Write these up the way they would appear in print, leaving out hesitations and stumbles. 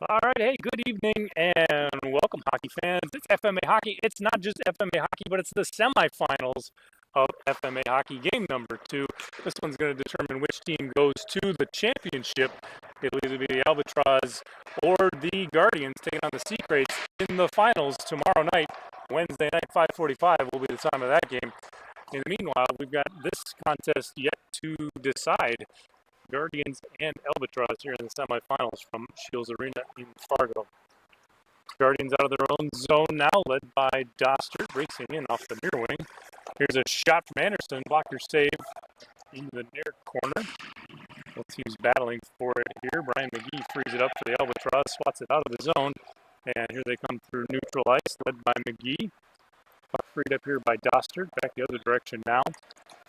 All right, hey, good evening and welcome, hockey fans. It's FMA Hockey. It's not just FMA Hockey, but it's the semifinals of FMA Hockey game number 2. This one's going to determine which team goes to the championship. It'll either be the Albatross or the Guardians taking on the Sea Crates in the finals tomorrow night. Wednesday night, 5:45 will be the time of that game. In the meanwhile, we've got this contest yet to decide. Guardians and Albatross here in the semifinals from Shields Arena in Fargo. Guardians out of their own zone now, led by Dostert, racing in off the near wing. Here's a shot from Anderson, blocker save in the near corner. Both teams battling for it here. Brian McGee frees it up for the Albatross, swats it out of the zone, and here they come through neutral ice, led by McGee. Puck freed up here by Dostert, back the other direction now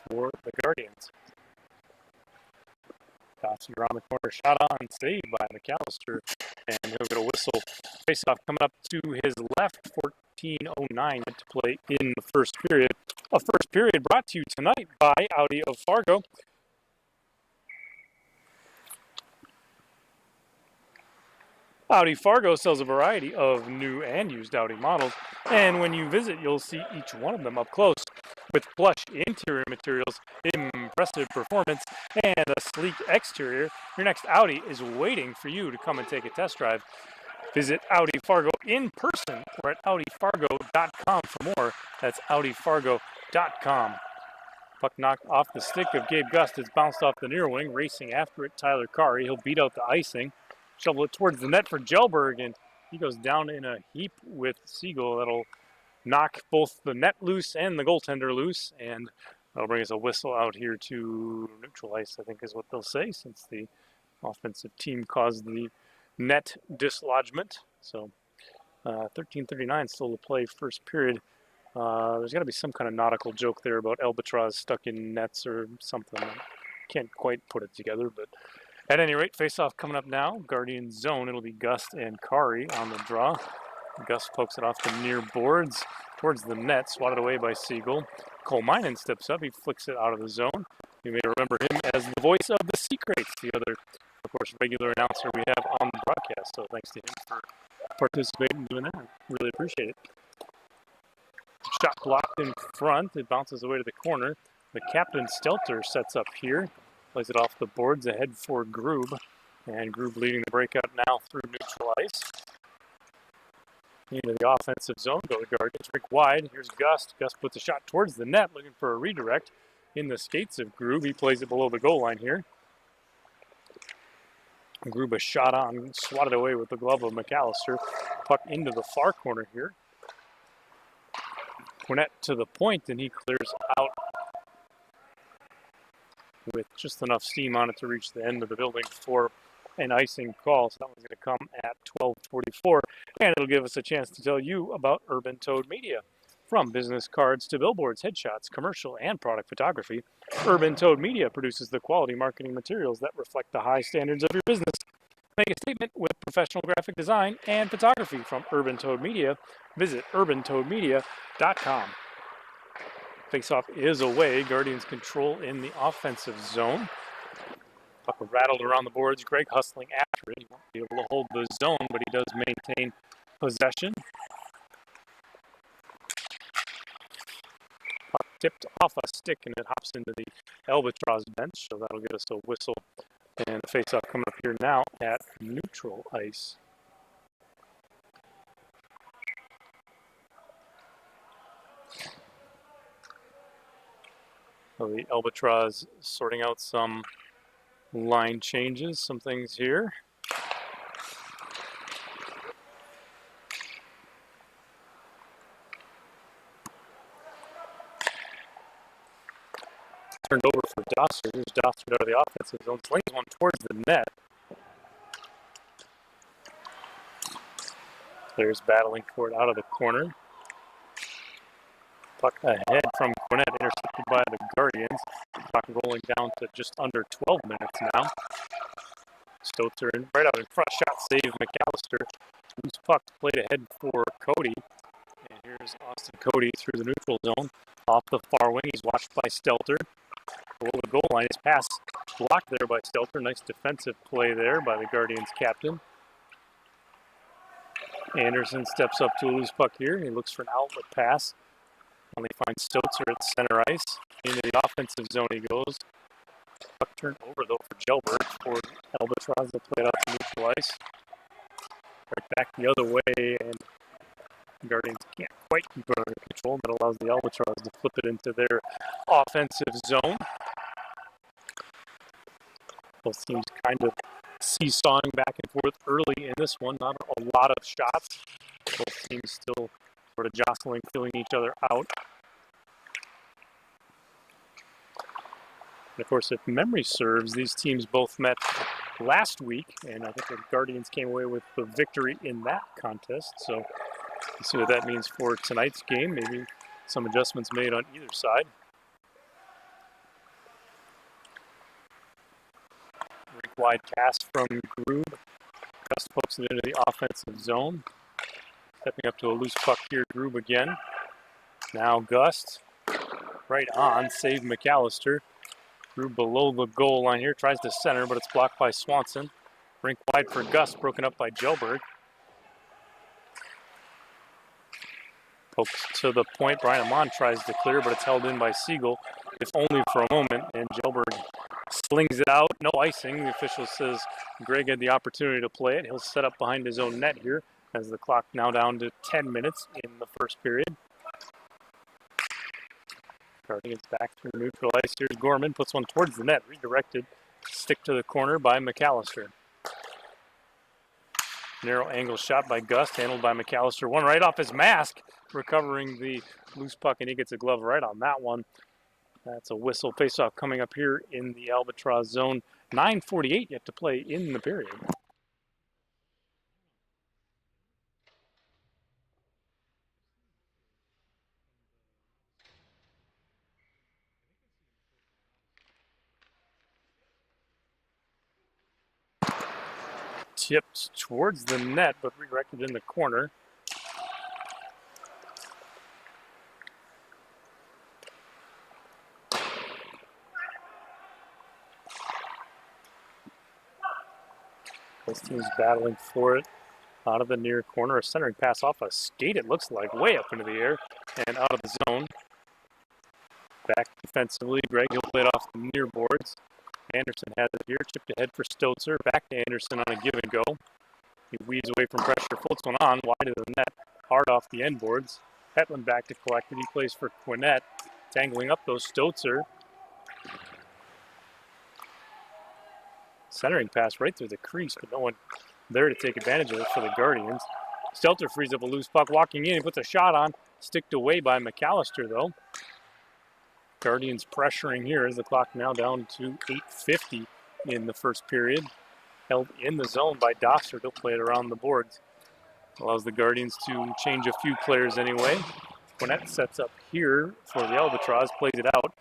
for the Guardians. Dostert around the corner, shot on, saved by McAllister, and he'll get a whistle. Face-off coming up to his left, 14:09 to play in the first period. A first period brought to you tonight by Audi of Fargo. Audi Fargo sells a variety of new and used Audi models, and when you visit, you'll see each one of them up close. With plush interior materials, impressive performance, and a sleek exterior, your next Audi is waiting for you to come and take a test drive. Visit Audi Fargo in person or at AudiFargo.com for more. That's AudiFargo.com. Puck knocked off the stick of Gabe Gust. It's bounced off the near wing. Racing after it, Tyler Kari. He'll beat out the icing. Shovel it towards the net for Gelberg, and he goes down in a heap with Siegel. That'll knock both the net loose and the goaltender loose, and that'll bring us a whistle out here to neutral ice, I think is what they'll say, since the offensive team caused the net dislodgement. So 13:39 still to play first period. There's got to be some kind of nautical joke there about Albatross stuck in nets or something. I can't quite put it together, but at any rate, face-off coming up now. Guardian zone. It'll be Gust and Kari on the draw. Gust pokes it off the near boards towards the net, swatted away by Siegel. Cole Minen steps up. He flicks it out of the zone. You may remember him as the voice of the Sea Crates, the other, of course, regular announcer we have on the broadcast. So thanks to him for participating and doing that. Really appreciate it. Shot blocked in front. It bounces away to the corner. The captain, Stelter, sets up here. Plays it off the boards ahead for Grube. And Grube leading the breakout now through neutral ice. Into the offensive zone, go to Guardians. Rick wide. Here's Gust. Gust puts a shot towards the net, looking for a redirect in the skates of Grube. He plays it below the goal line here. Grube a shot on, swatted away with the glove of McAllister. Puck into the far corner here. Cornett to the point, and he clears out with just enough steam on it to reach the end of the building for an icing call. So that one's going to come at 12:44, and it'll give us a chance to tell you about Urban Toad Media. From business cards to billboards, headshots, commercial, and product photography, Urban Toad Media produces the quality marketing materials that reflect the high standards of your business. Make a statement with professional graphic design and photography from Urban Toad Media. Visit urbantoadmedia.com. Faceoff is away. Guardians control in the offensive zone. Puck rattled around the boards. Greg hustling after it. He won't be able to hold the zone, but he does maintain possession. Puck tipped off a stick, and it hops into the Albatross bench, so that'll get us a whistle. And the faceoff coming up here now at neutral ice. So the Albatross sorting out some line changes, some things here. Turned over for Dostert. Here's Dostert out of the offensive zone. Slings one towards the net. Players battling for it out of the corner. Puck ahead from Cornett, intercepted by the Guardians. Puck rolling down to just under 12 minutes now. Stotzer right out in front, shot save McAllister. Loose puck played ahead for Cody. And here's Austin Cody through the neutral zone. Off the far wing, he's watched by Stelter. Below the goal line, his pass blocked there by Stelter. Nice defensive play there by the Guardians captain. Anderson steps up to a loose puck here. He looks for an outlet pass. Only finds Stotzer at center ice. Into the offensive zone he goes. Puck turned over though for Gelberg for Albatross to play it out to neutral ice. Right back the other way, and Guardians can't quite keep it under control. That allows the Albatross to flip it into their offensive zone. Both teams kind of seesawing back and forth early in this one. Not a lot of shots. Both teams still sort of jostling, filling each other out. And of course, if memory serves, these teams both met last week, and I think the Guardians came away with the victory in that contest. So we'll see what that means for tonight's game. Maybe some adjustments made on either side. Rink wide pass from Grube. Gust pokes it into the offensive zone. Stepping up to a loose puck here, Grube again. Now Gust. Right on, save McAllister. Grube below the goal line here, tries to center, but it's blocked by Swanson. Rink wide for Gust, broken up by Gelberg. Pokes to the point. Brian Amon tries to clear, but it's held in by Siegel, if only for a moment, and Gelberg slings it out. No icing. The official says Greg had the opportunity to play it. He'll set up behind his own net here as the clock now down to 10 minutes in the first period. Guardians back through neutral ice. Here's Gorman, puts one towards the net, redirected. Stick to the corner by McAllister. Narrow angle shot by Gust, handled by McAllister. One right off his mask, recovering the loose puck, and he gets a glove right on that one. That's a whistle. Face-off coming up here in the Albatross zone. 9:48 yet to play in the period. Tipped towards the net, but redirected in the corner. Both teams battling for it. Out of the near corner, a centering pass off a skate, it looks like, way up into the air and out of the zone. Back defensively, Greg, he'll play it off the near boards. Anderson has it here, chipped ahead for Stotzer. Back to Anderson on a give and go. He weaves away from pressure, floats one on, wide of the net, hard off the end boards. Hetland back to collect it. He plays for Quinnett, tangling up those Stotzer. Centering pass right through the crease, but no one there to take advantage of it for the Guardians. Stelter frees up a loose puck, walking in, he puts a shot on, sticked away by McAllister though. Guardians pressuring here as the clock now down to 8:50 in the first period. Held in the zone by Dossert. He'll play it around the boards. Allows the Guardians to change a few players anyway. Quinnett sets up here for the Albatross, plays it out.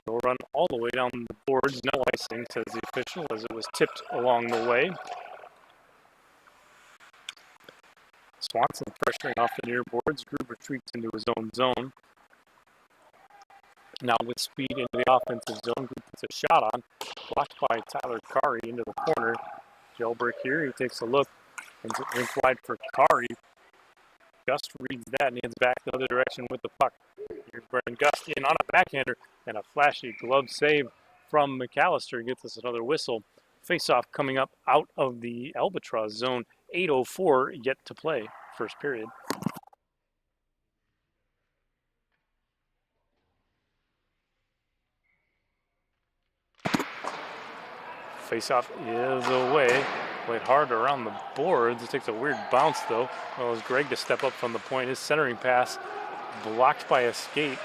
They'll run all the way down the boards. No icing, says the official, as it was tipped along the way. Swanson pressuring off the near boards. Grube retreats into his own zone. Now with speed into the offensive zone, Grube puts a shot on. Blocked by Tyler Kari into the corner. Gelberg here, he takes a look and rink wide for Kari. Gust reads that and heads back the other direction with the puck. Here's Brendan Gust in on a backhander, and a flashy glove save from McAllister gets us another whistle. Face-off coming up out of the Albatross zone. 8:04 yet to play, first period. Face-off is away. Played hard around the boards. It takes a weird bounce though. Allows Greg to step up from the point. His centering pass blocked by a skate.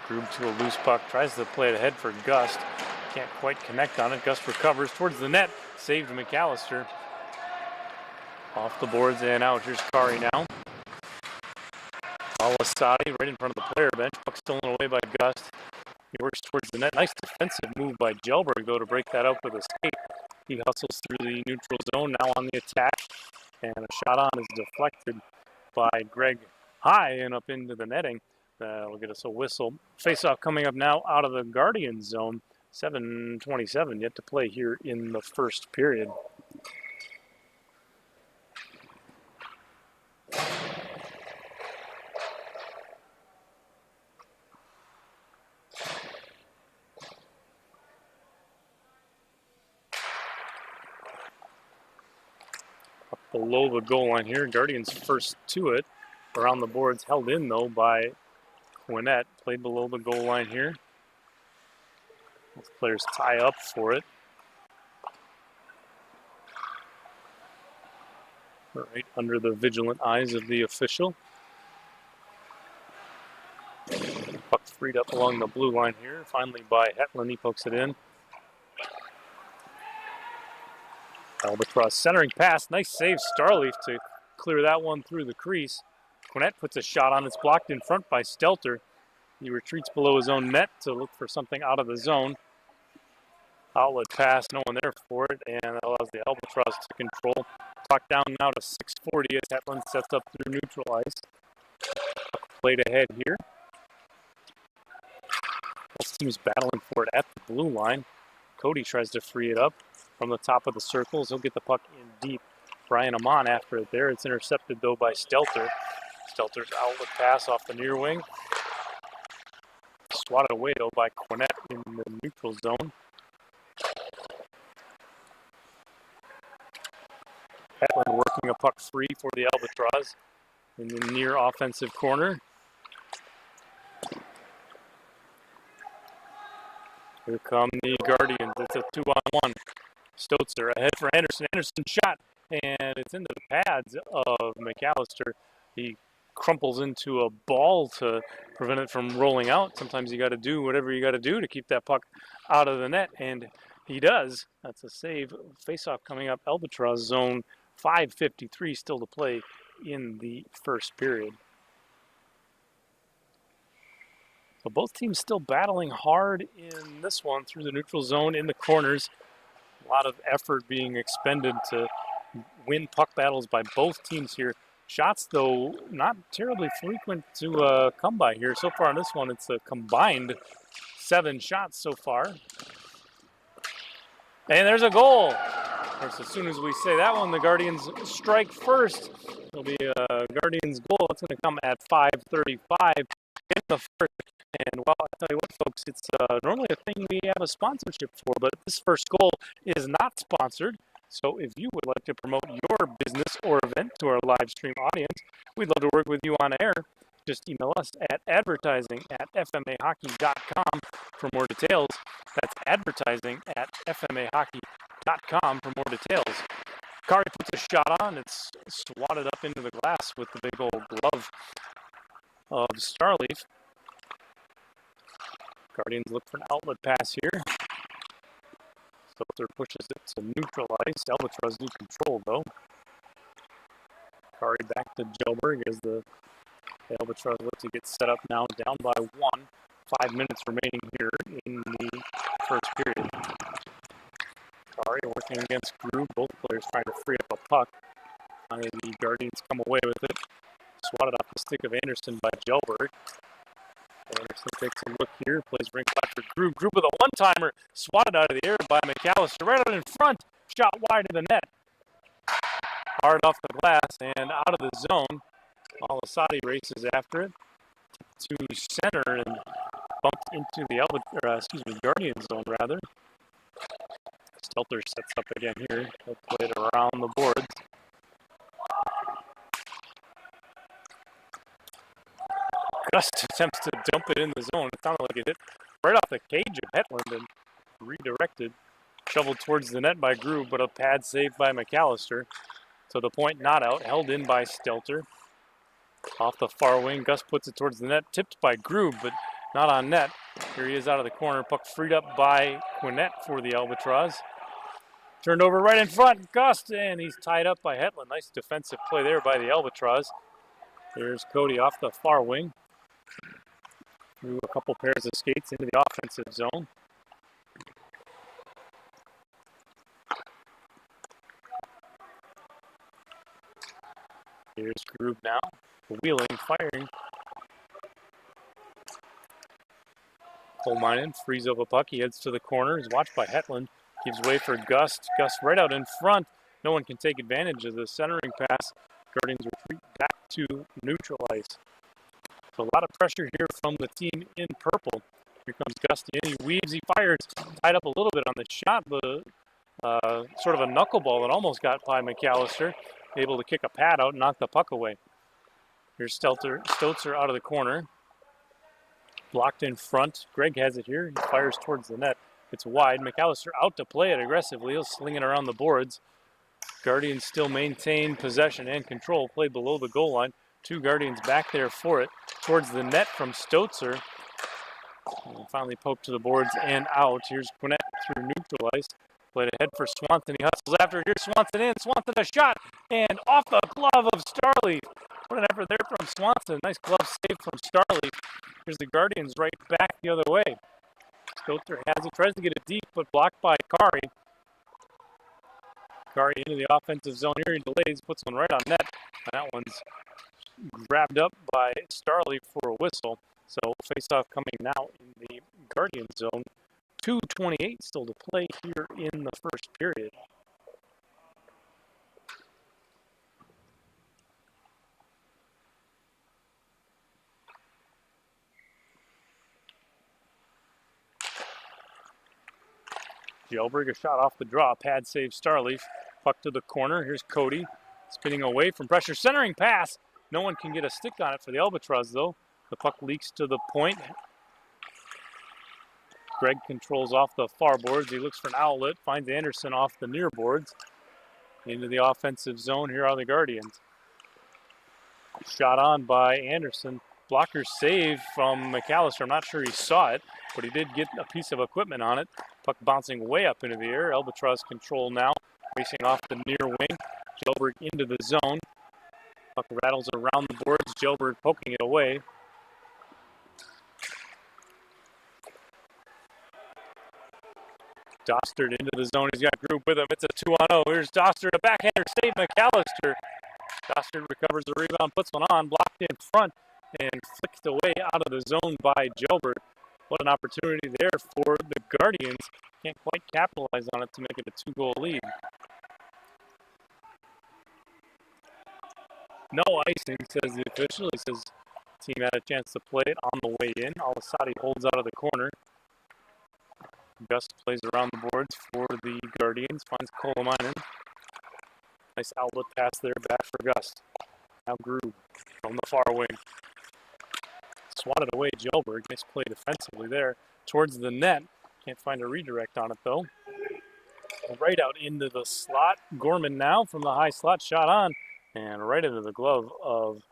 Grube to a loose puck. Tries to play it ahead for Gust. Can't quite connect on it. Gust recovers towards the net. Saved McAllister. Off the boards and out. Here's Kari now. Alasadi right in front of the player bench. Puck stolen away by Gust. He works towards the net. Nice defensive move by Gelberg, though, to break that up with a skate. He hustles through the neutral zone, now on the attack. And a shot on is deflected by Greg high and up into the netting. That'll get us a whistle. Face-off coming up now out of the Guardian zone. 7:27 yet to play here in the first period. below the goal line here. Guardians first to it. Around the boards, held in though by Gwinnett. Played below the goal line here. Both players tie up for it. Right under the vigilant eyes of the official. Puck freed up along the blue line here. Finally by Hetland, he pokes it in. Albatross centering pass. Nice save, Starleaf, to clear that one through the crease. Gwinnett puts a shot on. It's blocked in front by Stelter. He retreats below his own net to look for something out of the zone. Outlet pass, no one there for it, and that allows the Albatross to control. Puck down now to 6:40 as Hetland sets up through neutral ice. Played ahead here. Both teams battling for it at the blue line. Cody tries to free it up from the top of the circles. He'll get the puck in deep. Brian Amon after it there. It's intercepted though by Stelter. Stelter's outlet pass off the near wing. Swatted away though by Gwinnett in the neutral zone. Hetland working a puck free for the Albatross in the near offensive corner. Here come the Guardians. It's a 2-on-1. Stotzer ahead for Anderson. Anderson shot, and it's into the pads of McAllister. He crumples into a ball to prevent it from rolling out. Sometimes you got to do whatever you got to do to keep that puck out of the net, and he does. That's a save. Face-off coming up. Albatross zone. 5:53 still to play in the first period. So both teams still battling hard in this one through the neutral zone in the corners. A lot of effort being expended to win puck battles by both teams here. Shots, though, not terribly frequent to come by here. So far in this one, it's a combined 7 shots so far. And there's a goal. Of course, as soon as we say that one, the Guardians strike first. It'll be a Guardians goal. It's going to come at 5:35 in the first. And, well, I'll tell you what, folks, it's normally a thing we have a sponsorship for, but this first goal is not sponsored. So if you would like to promote your business or event to our live stream audience, we'd love to work with you on air. Just email us at advertising@fmahockey.com for more details. That's advertising@fmahockey.com for more details. Kari puts a shot on. It's swatted up into the glass with the big old glove of Starleaf. Guardians look for an outlet pass here. Stelter pushes it to neutral ice. Albatross do control though. Kari back to Jelberg as the Albatross look to get set up now, down by 1. 5 minutes remaining here in the first period. Kari working against Groove. Both players trying to free up a puck. The Guardians come away with it. Swatted off the stick of Anderson by Jelberg. Anderson takes a look here, plays rink back for Groove. Groove with a one-timer, swatted out of the air by McAllister. Right out in front, shot wide of the net. Hard off the glass and out of the zone. Alasati races after it to center and bumped into the Guardian zone rather. Stelter sets up again here. He'll play it around the boards. Gust attempts to dump it in the zone. It sounded like it hit right off the cage of Hetland and redirected. Shoveled towards the net by Groove, but a pad saved by McAllister. To the point, not out. Held in by Stelter. Off the far wing, Gus puts it towards the net. Tipped by Groove, but not on net. Here he is out of the corner. Puck freed up by Gwinnett for the Albatross. Turned over right in front. Gust, and he's tied up by Hetland. Nice defensive play there by the Albatross. There's Cody off the far wing. Through a couple pairs of skates into the offensive zone. Here's Groove now. Wheeling, firing. Kolmainen frees up a puck. He heads to the corner. He's watched by Hetland. Gives way for Gust. Gust right out in front. No one can take advantage of the centering pass. Guardians retreat back to neutral ice. So a lot of pressure here from the team in purple. Here comes Gust in. He weaves. He fires. Tied up a little bit on the shot, but sort of a knuckleball that almost got by McAllister. able to kick a pad out and knock the puck away. Here's Stotzer out of the corner. Blocked in front. Greg has it here. He fires towards the net. It's wide. McAllister out to play it aggressively. He'll sling it around the boards. Guardians still maintain possession and control. Play below the goal line. Two Guardians back there for it. Towards the net from Stotzer. And finally poked to the boards and out. Here's Quinette through neutral ice. Played ahead for Swanson. He hustles after it. Here's Swanson in. Swanson a shot. And off the glove of Starleaf. What an effort there from Swanson. Nice glove save from Starleaf. Here's the Guardians right back the other way. Stotzer has it. Tries to get it deep, but blocked by Kari. Kari into the offensive zone here. He delays. Puts one right on net. And that one's grabbed up by Starleaf for a whistle. So face-off coming now in the Guardian zone. 2:28 still to play here in the first period. Gjelberg, a shot off the draw. Pad save Starleaf. Puck to the corner. Here's Cody spinning away from pressure. Centering pass. No one can get a stick on it for the Albatross, though. The puck leaks to the point. Greg controls off the far boards. He looks for an outlet. Finds Anderson off the near boards. Into the offensive zone. Here are the Guardians. Shot on by Anderson. Blocker save from McAllister. I'm not sure he saw it, but he did get a piece of equipment on it. Puck bouncing way up into the air. Albatross control now. Racing off the near wing. Gjelberg into the zone. Puck rattles around the boards. Gjelberg poking it away. Dostard into the zone. He's got group with him. It's a 2-on-0. Here's Dostard. A backhander save McAllister. Dostard recovers the rebound, puts one on, blocked in front, and flicked away out of the zone by Gjelberg. What an opportunity there for the Guardians. Can't quite capitalize on it to make it a 2-goal lead. No icing, says the official. He says the team had a chance to play it on the way in. Al-Asadi holds out of the corner. Gust plays around the boards for the Guardians. Finds Kolomainen. Nice outlet pass there, back for Gust. Now Grube from the far wing. Swatted away Gjelberg. Nice play defensively there. Towards the net. Can't find a redirect on it though. Right out into the slot. Gorman now from the high slot. Shot on. And right into the glove of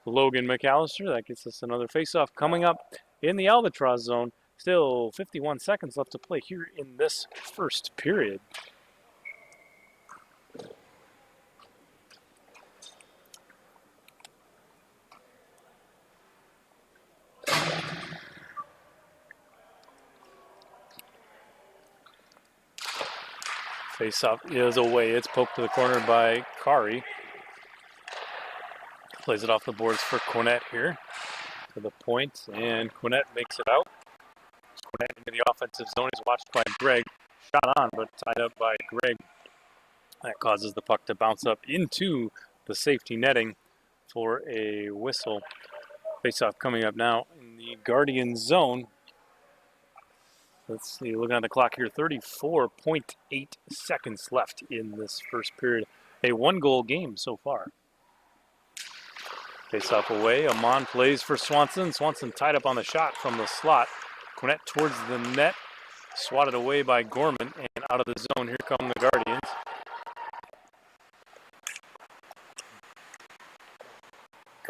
Logan McAllister. That gets us another faceoff coming up in the Albatross zone. Still 51 seconds left to play here in this first period. Face-off is away. It's poked to the corner by Kari. Plays it off the boards for Quinette here. To the point, and Quinette makes it out. Quinette into the offensive zone. He's watched by Greg. Shot on, but tied up by Greg. That causes the puck to bounce up into the safety netting for a whistle. Face-off coming up now in the Guardian zone. Let's see, looking at the clock here, 34.8 seconds left in this first period. A 1-goal game so far. Face-off away. Amon plays for Swanson. Swanson tied up on the shot from the slot. Quinette towards the net. Swatted away by Gorman. And out of the zone, here come the Guardians.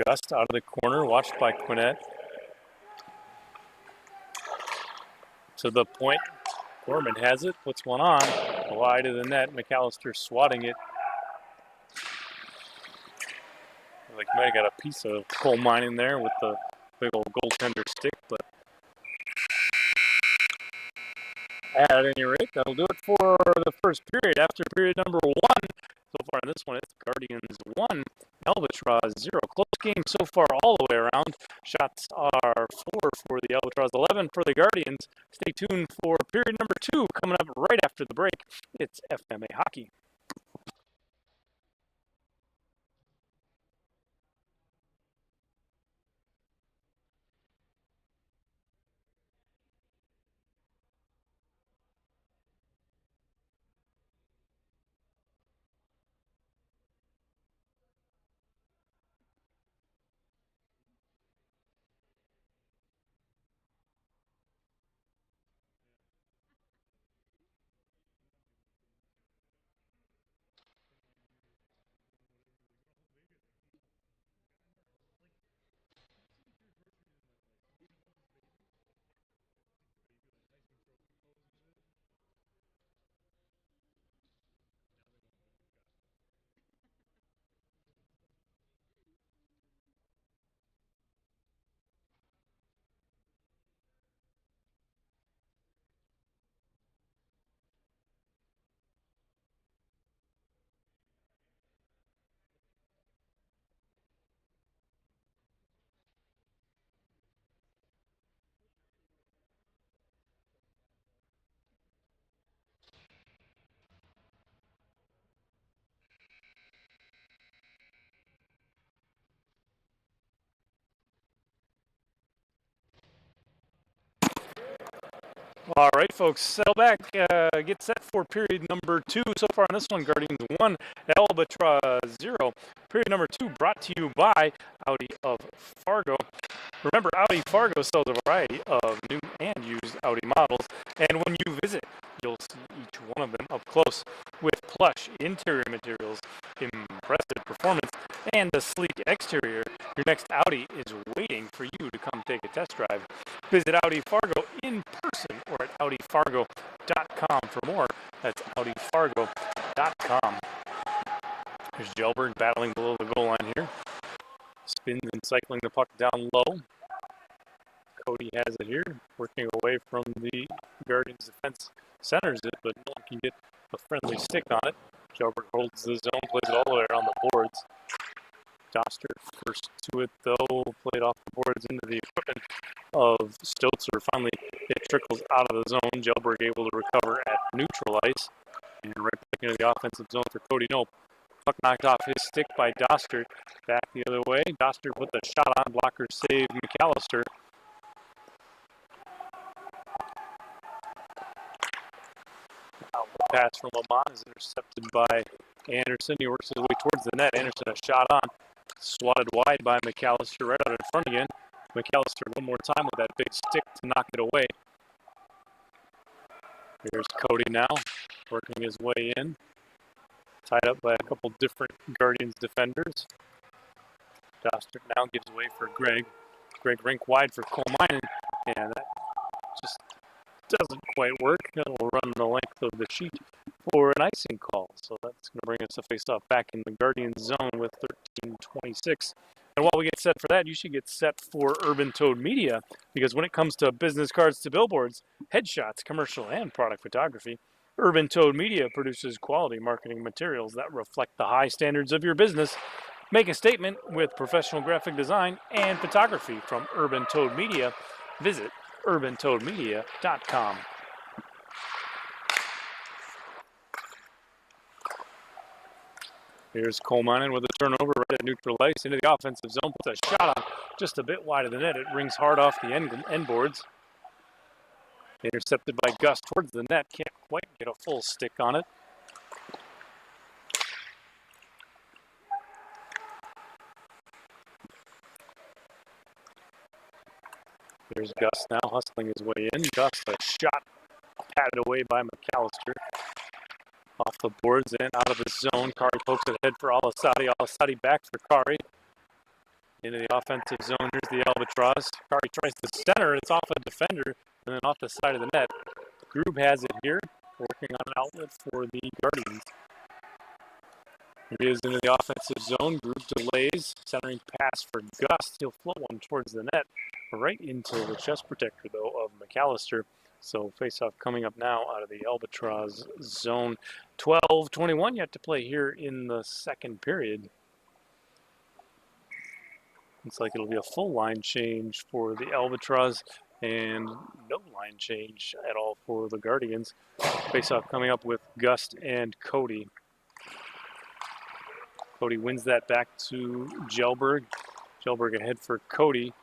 Gust out of the corner, watched by Quinette. To the point. Gorman has it, puts one on. Wide of the net. McAllister swatting it. Like might have got a piece of coal mining there with the big old goaltender stick, but at any rate, that'll do it for the first period. After period number 1, so far in this one, it's Guardians 1, Albatross 0. Close game so far all the way around. Shots are 4 for the Albatross, 11 for the Guardians. Stay tuned for period number 2 coming up right after the break. It's FMA Hockey. All right, folks, settle back. Get set for period number 2. So far on this one, Guardians 1, Albatross 0. Period number 2 brought to you by Audi of Fargo. Remember, Audi Fargo sells a variety of new and used Audi models, and when you visit, you'll see each one of them up close with plush interior materials, impressive performance, and a sleek exterior. Your next Audi is waiting for you to come take a test drive. Visit Audi Fargo in person or at AudiFargo.com for more. That's AudiFargo.com. There's Gelberg battling below the goal line here. Spins and cycling the puck down low. Cody has it here, working away from the Guardians defense. Centers it, but no one can get a friendly stick on it. Gelberg holds the zone, plays it all the way around the boards. Doster first to it, though, played off the boards into the equipment of Stotzer. Finally, it trickles out of the zone. Gelberg able to recover at neutral ice. And right back into the offensive zone for Cody. Nope. Puck knocked off his stick by Doster. Back the other way. Doster put the shot on. Blocker saved McAllister. Out the pass from Lamont is intercepted by Anderson. He works his way towards the net. Anderson a shot on. Swatted wide by McAllister, right out in front again. McAllister one more time with that big stick to knock it away. Here's Cody now, working his way in. Tied up by a couple different Guardians defenders. Doster now gives way for Greg. Greg rink wide for Coleman, and that just doesn't quite work. It'll run the length of the sheet for an icing call. So that's going to bring us a face-off back in the Guardians zone with 13:26. And while we get set for that, you should get set for Urban Toad Media, because when it comes to business cards to billboards, headshots, commercial, and product photography, Urban Toad Media produces quality marketing materials that reflect the high standards of your business. Make a statement with professional graphic design and photography from Urban Toad Media. Visit urbantoadmedia.com. Here's Coleman with a turnover right at neutral ice into the offensive zone. Puts a shot on just a bit wide of the net. It rings hard off the end boards. Intercepted by Gus towards the net. Can't quite get a full stick on it. There's Gus now hustling his way in. Gus, a shot patted away by McAllister. Off the boards and out of the zone. Kari pokes it ahead for Al-Assadi. Al-Assadi back for Kari. Into the offensive zone. Here's the Albatross. Kari tries to center. It's off a defender and then off the side of the net. Grube has it here, working on an outlet for the Guardians. Here he is into the offensive zone. Grube delays. Centering pass for Gus. He'll float one towards the net. Right into the chest protector, though, of McAllister. So face-off coming up now out of the Albatross zone. 12:21 yet to play here in the second period. Looks like it'll be a full line change for the Albatross and no line change at all for the Guardians. Face-off coming up with Gust and Cody. Cody wins that back to Gelberg. Gelberg ahead for Cody.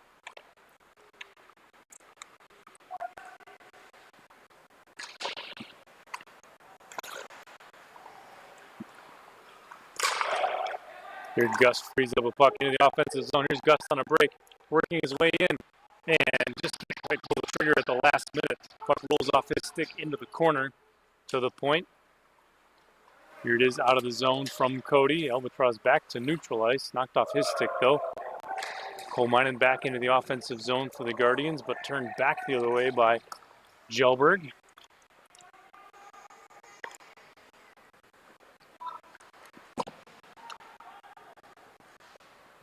Here Gus frees up a puck into the offensive zone. Here's Gus on a break, working his way in, and just can't quite pull the trigger at the last minute. Puck rolls off his stick into the corner to the point. Here it is out of the zone from Cody. Albatross back to neutral ice. Knocked off his stick, though. Coleman back into the offensive zone for the Guardians, but turned back the other way by Gelberg.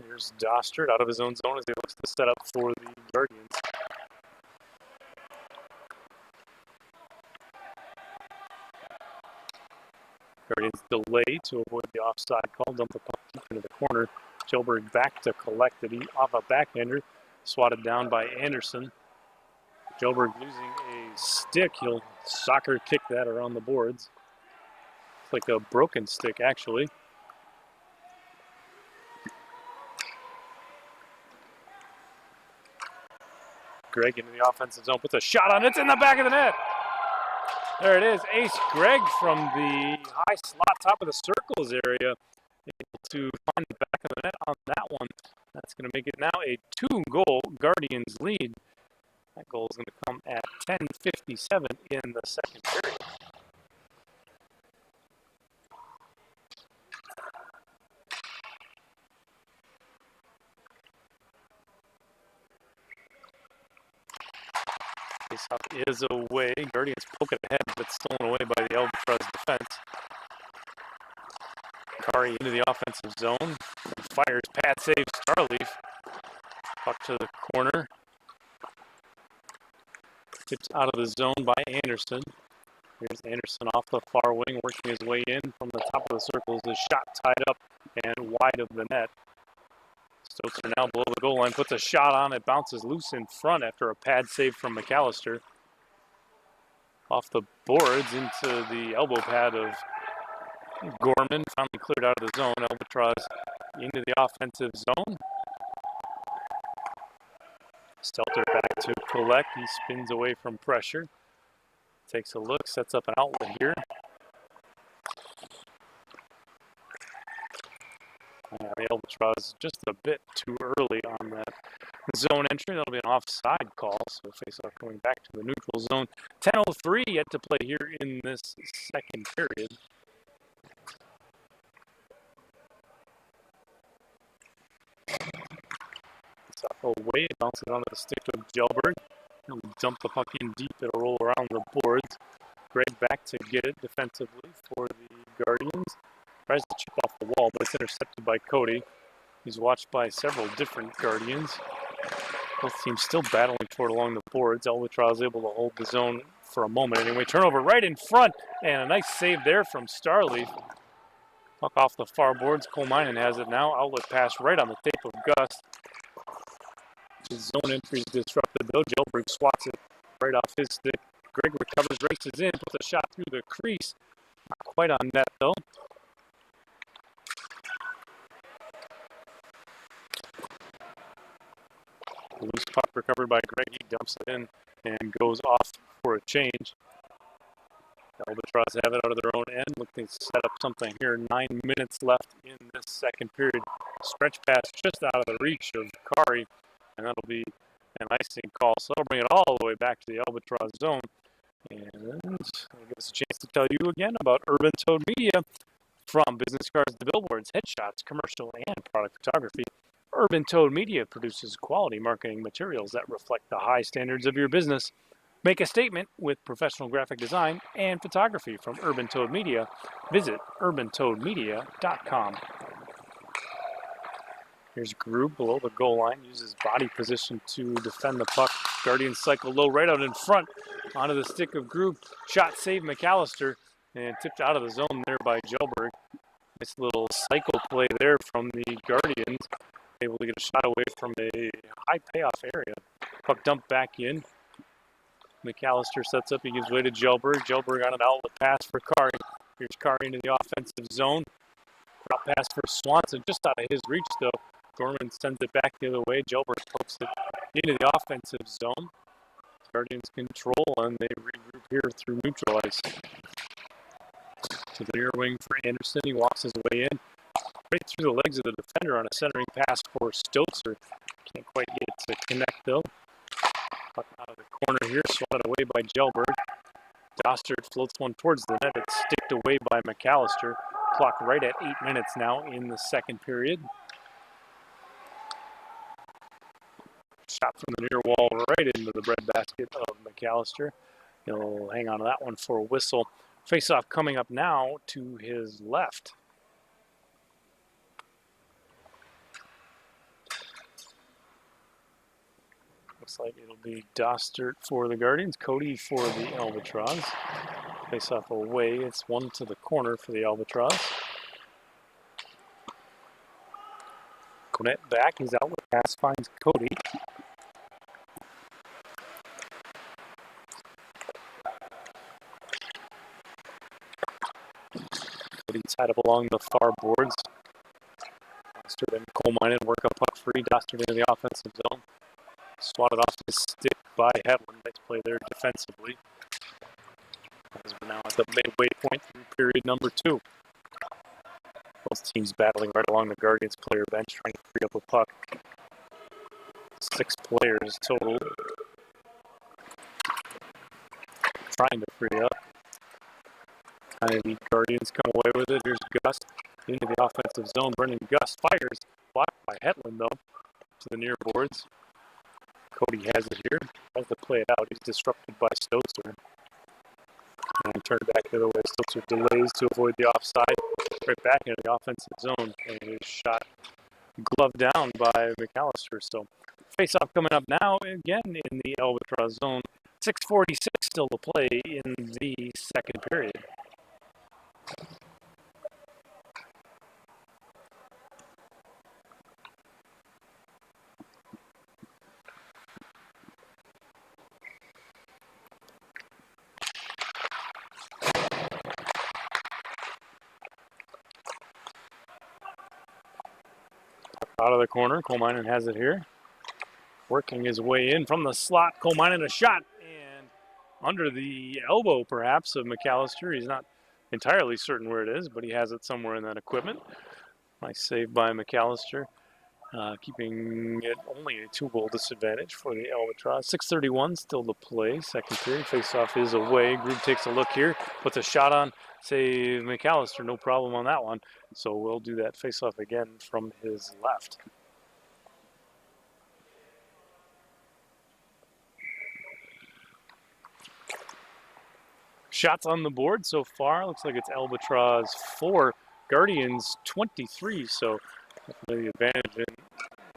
Here's Dostert out of his own zone as he looks to set up for the Guardians. Guardians delay to avoid the offside call. Dump the puck deep into the corner. Gelberg back to collect it. Off a backhander. Swatted down by Anderson. Gelberg losing a stick. He'll soccer kick that around the boards. It's like a broken stick, actually. Greg into the offensive zone, puts a shot on. It's in the back of the net. There it is. Ace Greg from the high slot top of the circles area. Able to find the back of the net on that one. That's going to make it now a 2-goal Guardians lead. That goal is going to come at 10:57 in the second period. Faceoff is away. Guardians poke it ahead, but stolen away by the Albatross defense. Kari into the offensive zone. Fires, pad save, Starleaf. Puck to the corner. Tips out of the zone by Anderson. Here's Anderson off the far wing, working his way in from the top of the circles. His shot tied up and wide of the net. Stokes are now below the goal line, puts a shot on it, bounces loose in front after a pad save from McAllister. Off the boards into the elbow pad of Gorman, finally cleared out of the zone. Albatross into the offensive zone. Stelter back to collect. He spins away from pressure. Takes a look, sets up an outlet here. The Albatross just a bit too early on that zone entry. That'll be an offside call, so face-off going back to the neutral zone. 10:03 yet to play here in this second period. Face-off away, bounces onto the stick of Gelberg. He'll dump the puck in deep. It'll roll around the boards. Greg back to get it defensively for the Guardians. Tries to chip off the wall, but it's intercepted by Cody. He's watched by several different Guardians. Both teams still battling for it along the boards. Albatross able to hold the zone for a moment. Anyway, turnover right in front, and a nice save there from Starleaf. Puck off the far boards. Colminen has it now. Outlet pass right on the tape of Gus. His zone entry is disrupted, though. Gelberg swats it right off his stick. Greg recovers, races in, puts a shot through the crease. Not quite on net, though. Loose puck recovered by Greg. He dumps it in and goes off for a change. Albatross have it out of their own end. Looking to set up something here. 9 minutes left in this second period. Stretch pass just out of the reach of Kari, and that'll be an icing call. So that'll bring it all the way back to the Albatross zone. And I'll give us a chance to tell you again about Urban Toad Media. From business cards to billboards, headshots, commercial, and product photography, Urban Toad Media produces quality marketing materials that reflect the high standards of your business. Make a statement with professional graphic design and photography from Urban Toad Media. Visit urbantoadmedia.com. Here's Grube below the goal line, uses body position to defend the puck. Guardians cycle low right out in front onto the stick of Grube. Shot save McAllister and tipped out of the zone there by Gelberg. Nice little cycle play there from the Guardians. Able to get a shot away from a high payoff area. Puck dumped back in. McAllister sets up, he gives way to Gelberg. Gelberg on an outlet pass for Kari. Here's Kari into the offensive zone. Drop pass for Swanson, just out of his reach though. Gorman sends it back the other way. Gelberg pokes it into the offensive zone. Guardians control and they regroup here through neutral ice. To the near wing for Anderson, he walks his way in. Right through the legs of the defender on a centering pass for Stokes. Can't quite get to connect though. Puck out of the corner here, swatted away by Gelberg. Dostert floats one towards the net. It's sticked away by McAllister. Clock right at 8 minutes now in the second period. Shot from the near wall right into the breadbasket of McAllister. He'll hang on to that one for a whistle. Face-off coming up now to his left. Looks like it'll be Dostert for the Guardians, Cody for the Albatross. Face-off away, it's one to the corner for the Albatross. Cornett back, his outlet pass finds Cody. Cody tied up along the far boards. Dostert and Colminen work a puck free. Dostert into the offensive zone. Swatted off his stick by Hedlund. Nice play there defensively. As we're now at the midway point through period number 2. Both teams battling right along the Guardians player bench, trying to free up a puck. 6 players total trying to free up. Kind of the Guardians come away with it. Here's Gus into the offensive zone. Brendan Gus fires, blocked by Hetland though, to the near boards. Cody has it here, tries to play it out. He's disrupted by Stotzer. And turned back the other way. Stotzer delays to avoid the offside. Right back into the offensive zone. And it is shot gloved down by McAllister. So face-off coming up now again in the Albatross zone. 6:46 still to play in the second period. Out of the corner, Colminen has it here. Working his way in from the slot, Colminen a shot, and under the elbow perhaps of McAllister. He's not entirely certain where it is, but he has it somewhere in that equipment. Nice save by McAllister, keeping it only a 2-goal disadvantage for the Albatross. 6:31 still to play, second period. Face-off is away. Grube takes a look here, puts a shot on, save McAllister, no problem on that one. So we'll do that face-off again from his left. Shots on the board so far. Looks like it's Albatross 4, Guardians 23. So definitely the advantage in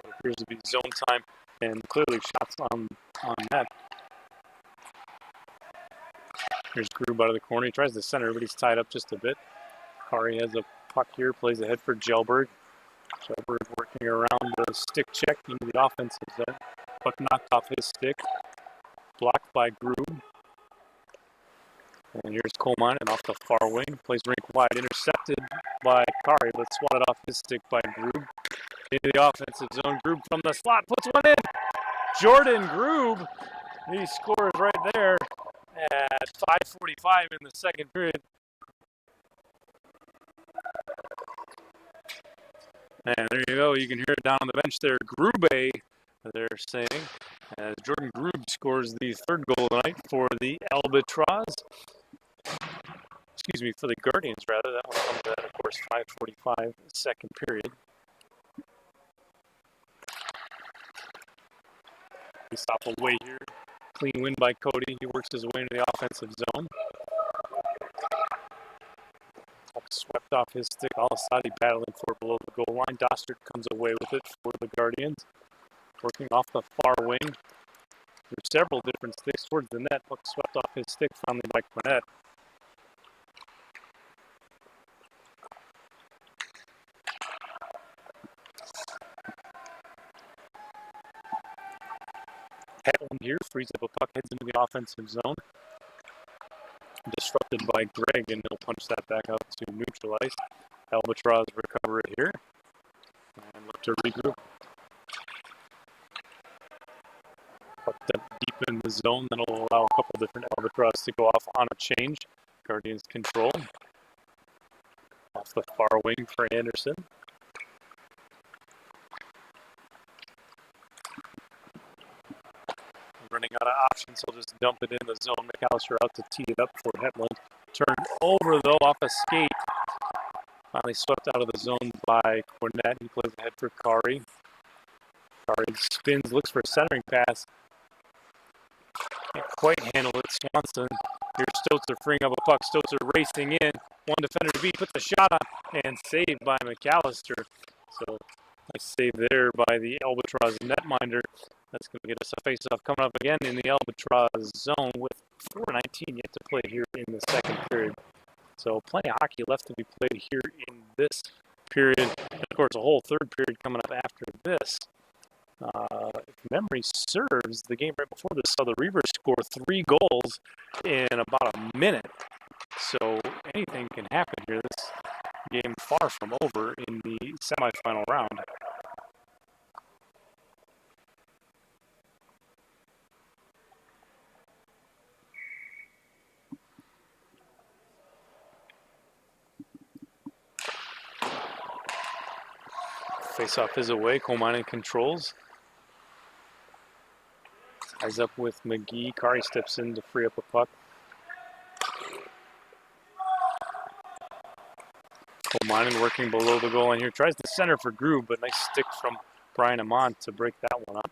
what appears to be zone time, and clearly shots on net. Here's Grube out of the corner. He tries to center, but he's tied up just a bit. Kari has a puck here, plays ahead for Gelberg. Gelberg working around the stick check into the offensive zone. Puck knocked off his stick. Blocked by Grube. And here's Colminen off the far wing. Plays rink wide, intercepted by Kari, but swatted off his stick by Grube. Into the offensive zone. Grube from the slot puts one in. Jordan Grube, he scores right there at 5:45 in the second period. And there you go. You can hear it down on the bench there. Grube, they're saying, as Jordan Grube scores the 3rd goal of the night for the Albatross. Excuse me, for the Guardians, rather. That one comes at, of course, 5:45, second period. We stop away here. Clean win by Cody. He works his way into the offensive zone. Swept off his stick. Al-Assadi battling for it below the goal line. Dostert comes away with it for the Guardians. Working off the far wing. There's several different sticks towards the net. Puck swept off his stick, finally by Cornett. Hetland here frees up a puck, heads into the offensive zone. Disrupted by Greg, and he'll punch that back out to neutralize. Albatross recover it here. And look to regroup. Puck deep in the zone, that'll allow a couple different Albatross to go off on a change. Guardians control. Off the far wing for Anderson. Running out of options, he'll just dump it in the zone. McAllister out to tee it up for Hetland. Turned over, though, off a skate. Finally swept out of the zone by Cornett. He plays ahead for Kari. Kari spins, looks for a centering pass. Can't quite handle it. Swanson. Here's Stotzer freeing up a puck. Stotzer racing in. One defender to beat, puts a shot on, and saved by McAllister. So, nice save there by the Albatross netminder. That's going to get us a face-off coming up again in the Albatross zone with 4:19 yet to play here in the second period. So plenty of hockey left to be played here in this period. And of course, a whole third period coming up after this. If memory serves, the game right before this saw the Reavers score 3 goals in about a minute. So anything can happen here. This game far from over in the semifinal round. Face-off is away. Kolmainen controls. Ties up with McGee. Kari steps in to free up a puck. Kolmainen working below the goal line here. Tries the center for Grube, but nice stick from Brian Amont to break that one up.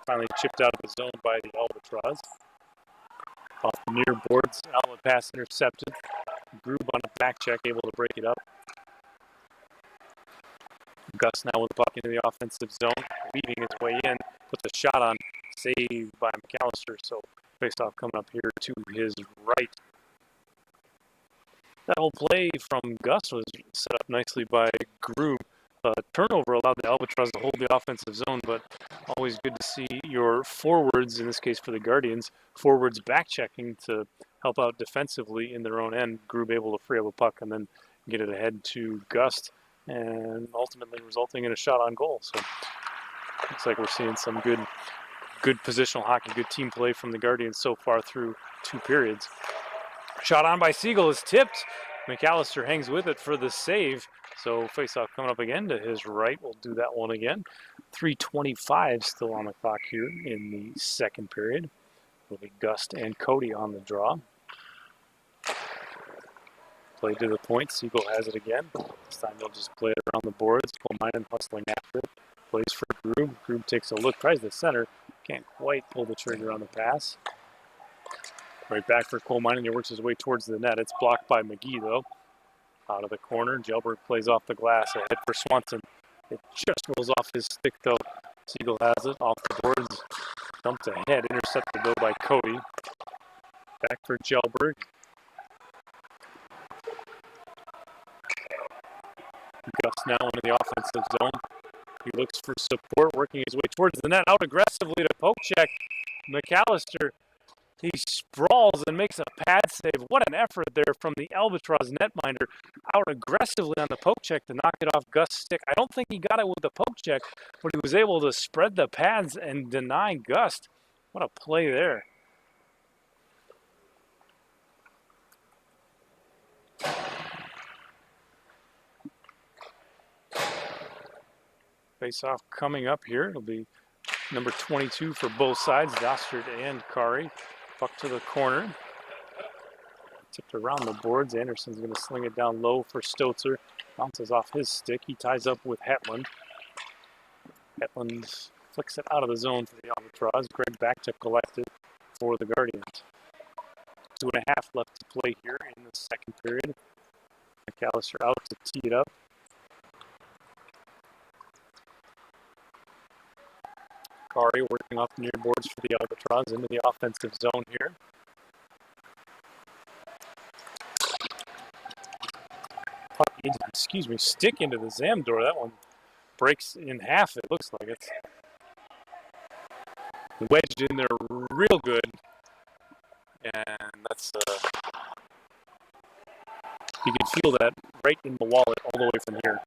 Finally chipped out of the zone by the Albatross. Off the near boards, outlet pass intercepted. Grube on a back check, able to break it up. Gus now with the puck into the offensive zone, leading his way in. Puts a shot on, saved by McAllister. So face-off coming up here to his right. That whole play from Gus was set up nicely by Grube. Turnover allowed the Albatross to hold the offensive zone, but always good to see your forwards, in this case for the Guardians, forwards back-checking to help out defensively in their own end. Grube able to free up a puck and then get it ahead to Gust, and ultimately resulting in a shot on goal. So looks like we're seeing some good positional hockey, good team play from the Guardians so far through 2 periods. Shot on by Siegel is tipped. McAllister hangs with it for the save. So face-off coming up again to his right. We'll do that one again. 3:25 still on the clock here in the second period. It'll be Gust and Cody on the draw. Play to the point. Siegel has it again. This time they'll just play it around the boards. Kolmainen hustling after it. Plays for Grube. Grube takes a look, tries the center. Can't quite pull the trigger on the pass. Right back for Kolmainen. He works his way towards the net. It's blocked by McGee, though. Out of the corner. Jelberg plays off the glass. Ahead for Swanson. It just rolls off his stick, though. Siegel has it off the boards. Dumped ahead. Intercepted, though, by Cody. Back for Jelberg. Gus now into the offensive zone. He looks for support, working his way towards the net. Out aggressively to poke check. McAllister. He sprawls and makes a pad save. What an effort there from the Albatross netminder. Out aggressively on the poke check to knock it off Gus' stick. I don't think he got it with the poke check, but he was able to spread the pads and deny Gus. What a play there. Face-off coming up here. It'll be number 22 for both sides, Dostert and Kari. Puck to the corner. Tipped around the boards. Anderson's going to sling it down low for Stotzer. Bounces off his stick. He ties up with Hetland. Hetland flicks it out of the zone for the Albatross. Greg back to collect it for the Guardians. 2.5 left to play here in the second period. McAllister out to tee it up. Kari working off the near boards for the Albatross into the offensive zone here. Puck, stick into the Zam door. That one breaks in half, it looks like it's wedged in there real good. And that's, you can feel that right in the wallet all the way from here.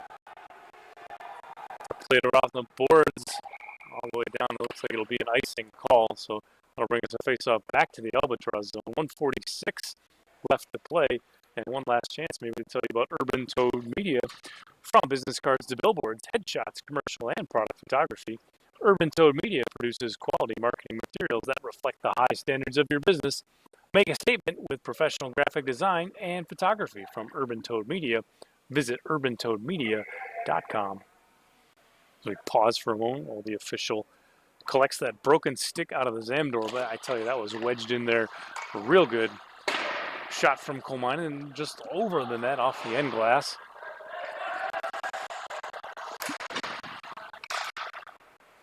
Played it off the boards. All the way down, it looks like it'll be an icing call, so that'll bring us a face-off back to the Albatross zone. 1:46 left to play, and one last chance maybe to tell you about Urban Toad Media. From business cards to billboards, headshots, commercial, and product photography, Urban Toad Media produces quality marketing materials that reflect the high standards of your business. Make a statement with professional graphic design and photography from Urban Toad Media. Visit urbantoadmedia.com. We pause for a moment while the official collects that broken stick out of the Zam door, but I tell you, that was wedged in there real good. Shot from Kolmainen just over the net off the end glass.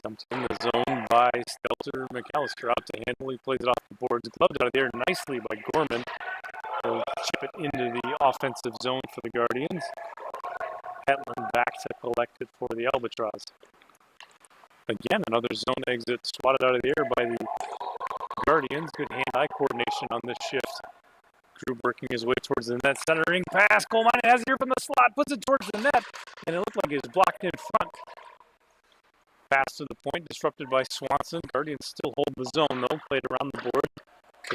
Dumped in the zone by Stelter. McAllister out to handle. He plays it off the boards. Gloved out of there nicely by Gorman. He'll chip it into the offensive zone for the Guardians. Hetland back to collect it for the Albatross. Again, another zone exit swatted out of the air by the Guardians. Good hand-eye coordination on this shift. Grube working his way towards the net. Centering pass. Kolmainen has it here from the slot. Puts it towards the net. And it looked like it was blocked in front. Pass to the point. Disrupted by Swanson. Guardians still hold the zone, though. Played around the board.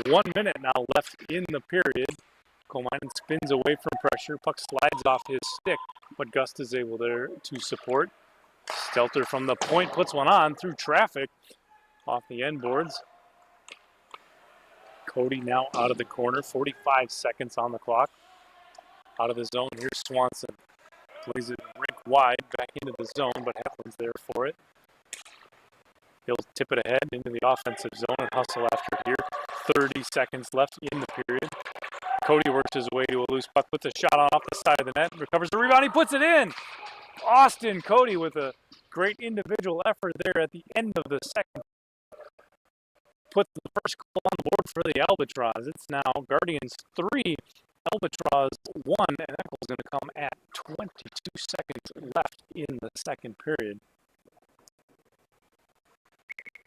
1 minute now left in the period. Kolmainen spins away from pressure. Puck slides off his stick, but Gust is able there to support. Stelter from the point puts one on through traffic off the end boards. Cody now out of the corner, 45 seconds on the clock. Out of the zone, here's Swanson. Plays it rink wide, back into the zone, but Heflin's there for it. He'll tip it ahead into the offensive zone and hustle after here. 30 seconds left in the period. Cody works his way to a loose puck, puts a shot on off the side of the net, recovers the rebound, he puts it in! Austin Cody with a great individual effort there at the end of the second. Puts the first goal on the board for the Albatross. It's now Guardians 3, Albatross 1, and that goal is going to come at 22 seconds left in the second period.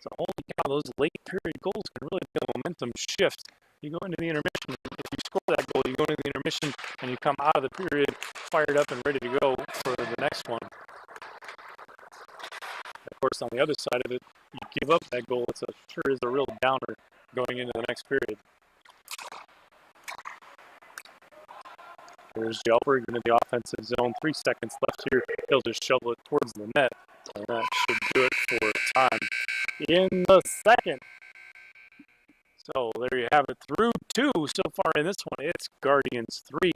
So holy cow, those late period goals can really be a momentum shift. You go into the intermission, if you score that goal, you go into the intermission and you come out of the period fired up and ready to go for the next one. Of course, on the other side of it, you give up that goal, it sure is a real downer going into the next period. Here's Gelberg into the offensive zone. 3 seconds left here. He'll just shovel it towards the net. And that should do it for time in the second. So there you have it. Through 2 so far in this one. It's Guardians 3,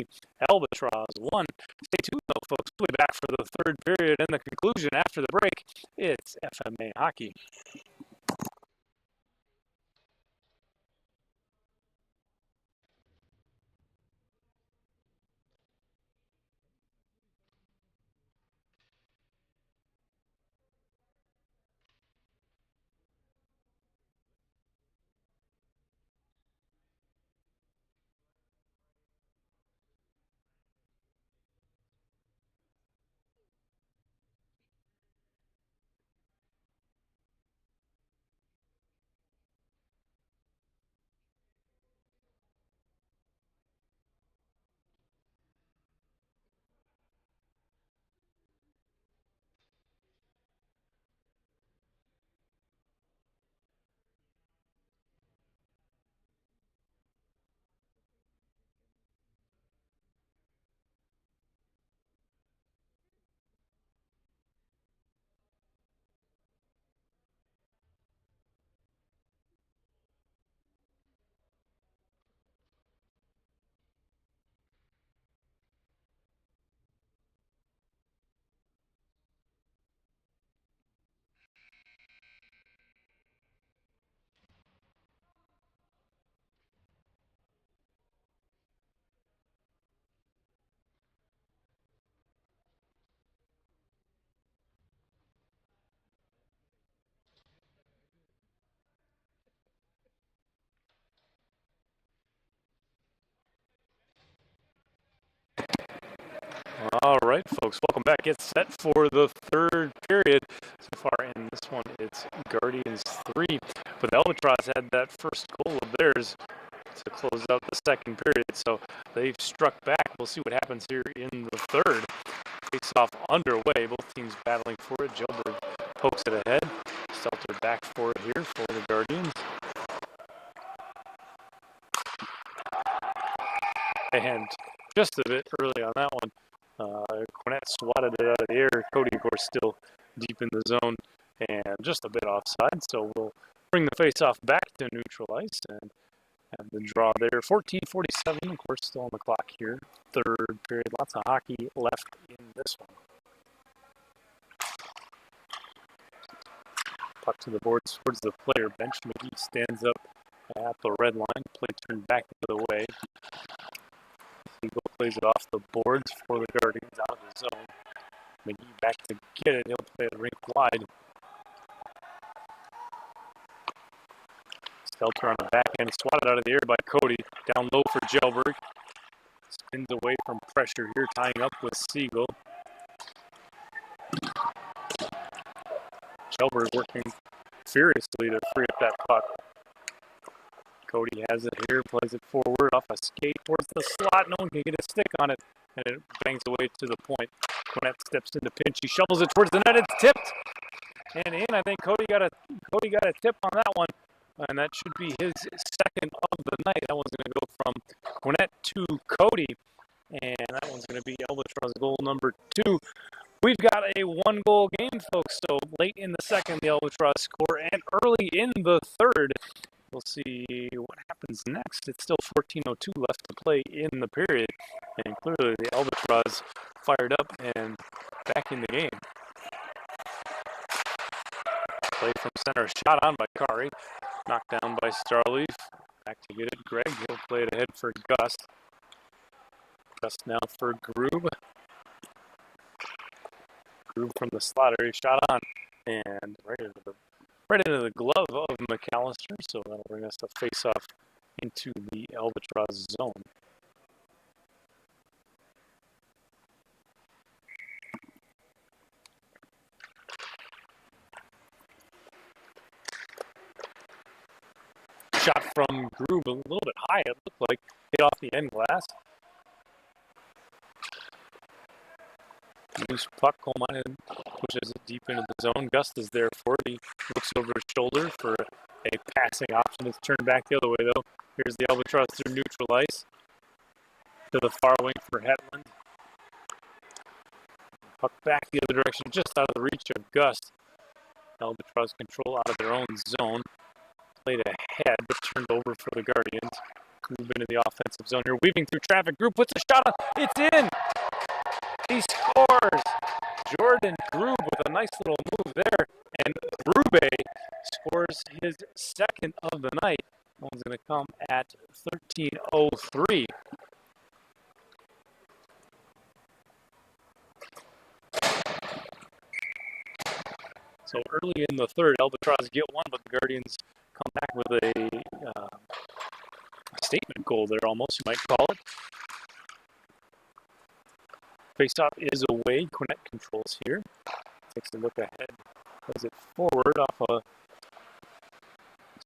Albatross 1. Stay tuned though, folks. We'll be back for the third period and the conclusion after the break. It's FMA Hockey. All right, folks, welcome back. Get set for the third period. So far in this one, it's Guardians 3. But the Albatross had that first goal of theirs to close out the second period. So they've struck back. We'll see what happens here in the third. Face-off underway. Both teams battling for it. Gelberg pokes it ahead. Stelter back for it here for the Guardians. And just a bit early on that one. Cornette swatted it out of the air. Cody, of course, still deep in the zone and just a bit offside. So we'll bring the face-off back to neutral ice and have the draw there. 14:47, of course, still on the clock here. Third period. Lots of hockey left in this one. Puck to the boards towards the player bench. McGee stands up at the red line. Play turned back the other way. Eagle plays it off the boards for the Guardians out of the zone. McGee back to get it. He'll play it rink wide. Stelter on the backhand, swatted out of the air by Cody. Down low for Gelberg. Spins away from pressure here, tying up with Siegel. Gelberg working furiously to free up that puck. Cody has it here, plays it forward off a skate towards the slot. No one can get a stick on it, and it bangs away to the point. Cornette steps into pinch. He shovels it towards the net. It's tipped and in. I think Cody got a tip on that one, and that should be his second of the night. That one's going to go from Cornette to Cody, and that one's going to be Albatross goal number 2. We've got a one-goal game, folks. So late in the second, the Albatross score, and early in the third. We'll see what happens next. It's still 14:02 left to play in the period, and clearly the Albatross fired up and back in the game. Play from center, shot on by Kari, knocked down by Starleaf. Back to get it, Greg. He'll play it ahead for Gust. Gust now for Groob. Groob from the slot area, shot on, and right into the glove of McAllister. So that'll bring us to face off into the Albatross zone. Shot from Groob a little bit high, it looked like. Hit off the end glass. Loose puck, Coleman pushes it deep into the zone. Gust is there for it. He looks over his shoulder for a passing option. It's turned back the other way, though. Here's the Albatross through neutral ice. To the far wing for Hetland. Puck back the other direction, just out of the reach of Gust. Albatross control out of their own zone. Played ahead, but turned over for the Guardians. Move into the offensive zone here. Weaving through traffic. Groob puts a shot on. It's in! He scores! Jordan Groob with a nice little move there. And Grube scores his second of the night. That one's going to come at 13:03. So early in the third, Albatross get one, but the Guardians come back with a statement goal there, almost, you might call it. Faceoff is away. Quinette controls here. Takes a look ahead. Plays it forward off a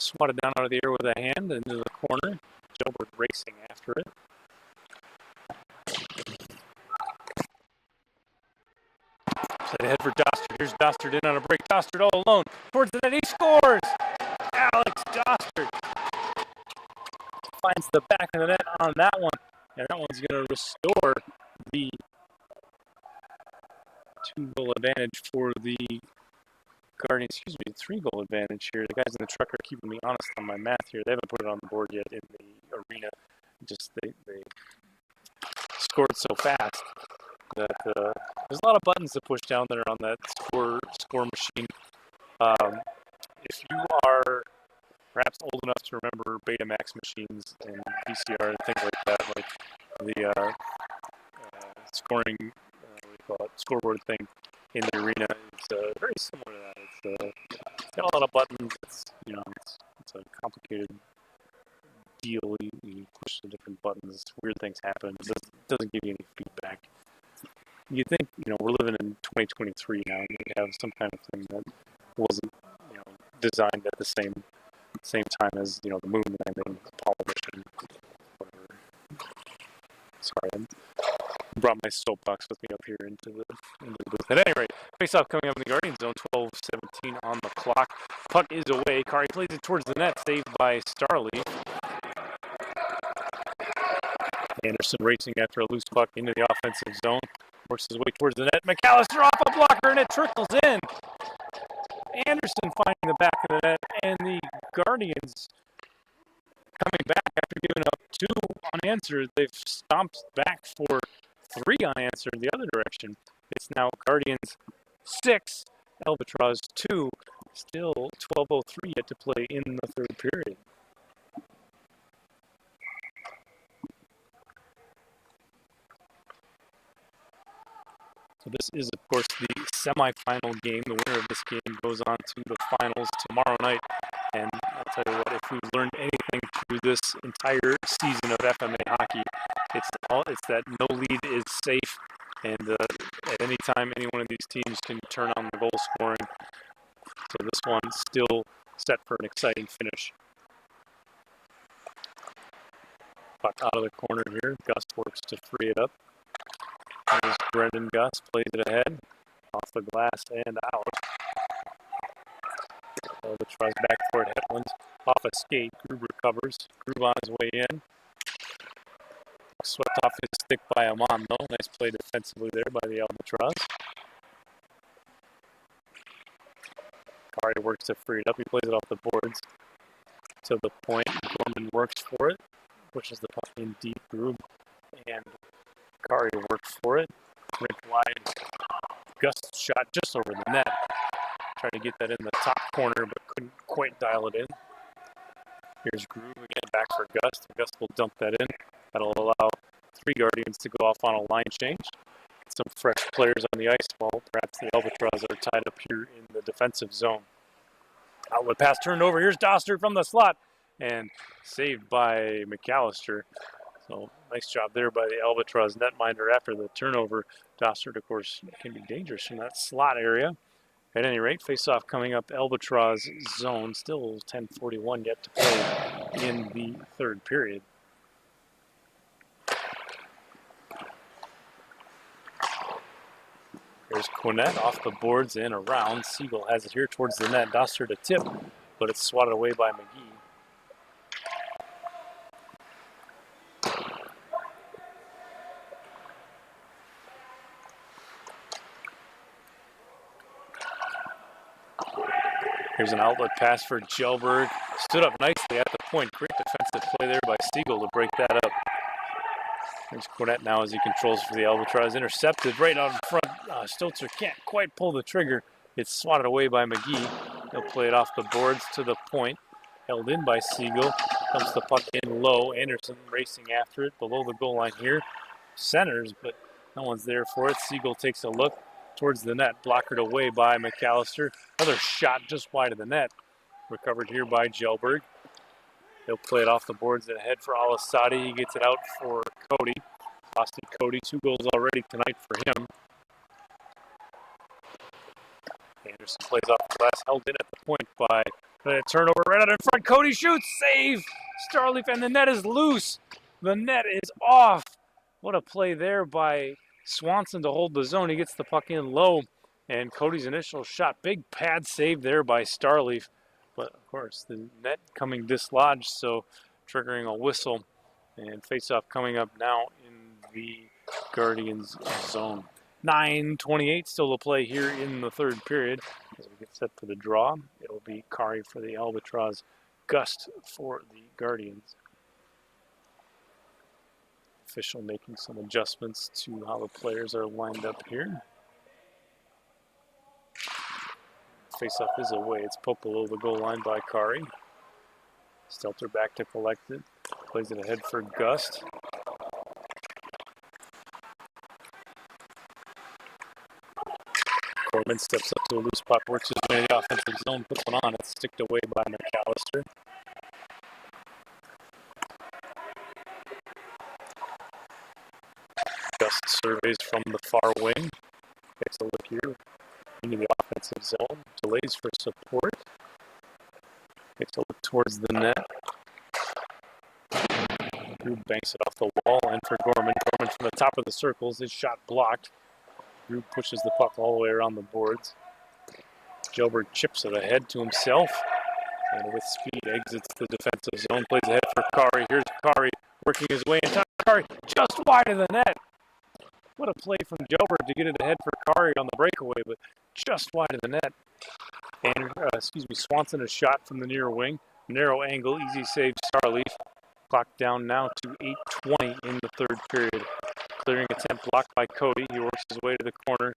swatted down out of the air with a hand into the corner. Gilbert racing after it. Played ahead for Dostard. Here's Dostard in on a break. Dostard all alone. Towards the net. He scores! Alex Dostard finds the back of the net on that one. And that one's going to restore the 2-goal advantage for the Guardians. Excuse me, 3-goal advantage here. The guys in the truck are keeping me honest on my math here. They haven't put it on the board yet in the arena. Just they scored so fast that there's a lot of buttons to push down there on that score machine. If you are perhaps old enough to remember Betamax machines and VCR and things like that, like the scoring, what do you call it, scoreboard thing in the arena, it's very similar to that. It's got a lot of buttons. It's a complicated deal. You push the different buttons, weird things happen. It doesn't give you any feedback. You think, we're living in 2023 now, and we have some kind of thing that wasn't, designed at the same time as, the moon landing, Apollo mission, whatever. Sorry, I brought my soapbox with me up here into the booth. At any rate, face-off coming up in the Guardian zone, 12:17 on the clock. Puck is away. Kari plays it towards the net, saved by Starleaf. Anderson racing after a loose puck into the offensive zone. Works his way towards the net. McAllister off a blocker, and it trickles in. Anderson finding the back of the net, and the Guardians coming back after giving up 2 unanswered. They've stomped back for 3 unanswered the other direction. It's now Guardians 6, Albatross 2. Still 12:03 yet to play in the third period. So this is, of course, the semifinal game. The winner of this game goes on to the finals tomorrow night. And I'll tell you what, if we've learned anything through this entire season of FMA hockey, it's that no lead is safe. And at any time, any one of these teams can turn on the goal scoring. So this one's still set for an exciting finish. Puck out of the corner here. Gust works to free it up. There's Brendan Gust, plays it ahead, off the glass and out. Albatross back for it, Hetland, off a skate, Groob recovers, Groob on his way in. Swept off his stick by Amon, though. Nice play defensively there by the Albatross. Kari works to free it up. He plays it off the boards to the point. Gorman works for it. Pushes the puck in deep. Grube and Kari works for it. Rink wide. Gust shot just over the net. Tried to get that in the top corner, but couldn't quite dial it in. Here's Grube again, back for Gust. Gust will dump that in. That'll allow 3 Guardians to go off on a line change. Some fresh players on the ice while perhaps the Albatross are tied up here in the defensive zone. Outlet pass turned over. Here's Doster from the slot and saved by McAllister. So nice job there by the Albatross netminder after the turnover. Doster, of course, can be dangerous in that slot area. At any rate, face-off coming up Albatross zone. Still 10:41 yet to play in the third period. There's Quinette off the boards and around. Siegel has it here towards the net. Doster to tip, but it's swatted away by McGee. Here's an outlet pass for Kjellberg. Stood up nicely at the point. Great defensive play there by Siegel to break that up. There's Quinette now as he controls for the Albatross. Intercepted right out in front. Stelzer can't quite pull the trigger. It's swatted away by McGee. He'll play it off the boards to the point. Held in by Siegel. Comes the puck in low. Anderson racing after it below the goal line here. Centers, but no one's there for it. Siegel takes a look towards the net. Blockered away by McAllister. Another shot just wide of the net. Recovered here by Kjellberg. He'll play it off the boards and ahead for Alisati. He gets it out for Cody. Austin Cody, 2 goals already tonight for him. Anderson plays off the glass, held in at the point by a turnover right out in front. Cody shoots, save! Starleaf, and the net is loose. The net is off. What a play there by Swanson to hold the zone. He gets the puck in low, and Cody's initial shot. Big pad save there by Starleaf. But, of course, the net coming dislodged, so triggering a whistle. And face-off coming up now in the Guardians zone. 9:28 still to play here in the third period. As we get set for the draw, it'll be Kari for the Albatross, Gust for the Guardians. Official making some adjustments to how the players are lined up here. Face-off is away. It's poked below the goal line by Kari. Stelter back to collect it. Plays it ahead for Gust. Corbin steps up to a loose puck, works his way to the offensive zone, puts one on. It's sticked away by McAllister. Gust surveys from the far wing. Takes a look here into the offensive zone. Delays for support. Takes a look towards the net. Drew banks it off the wall, and for Gorman. Gorman from the top of the circles. His shot blocked. Drew pushes the puck all the way around the boards. Kjellberg chips it ahead to himself, and with speed exits the defensive zone. Plays ahead for Kari. Here's Kari working his way in time. Kari just wide of the net. What a play from Kjellberg to get it ahead for Kari on the breakaway, but just wide of the net. And Swanson a shot from the near wing. Narrow angle, easy save, Starleaf. Clock down now to 8:20 in the third period. Clearing attempt blocked by Cody. He works his way to the corner.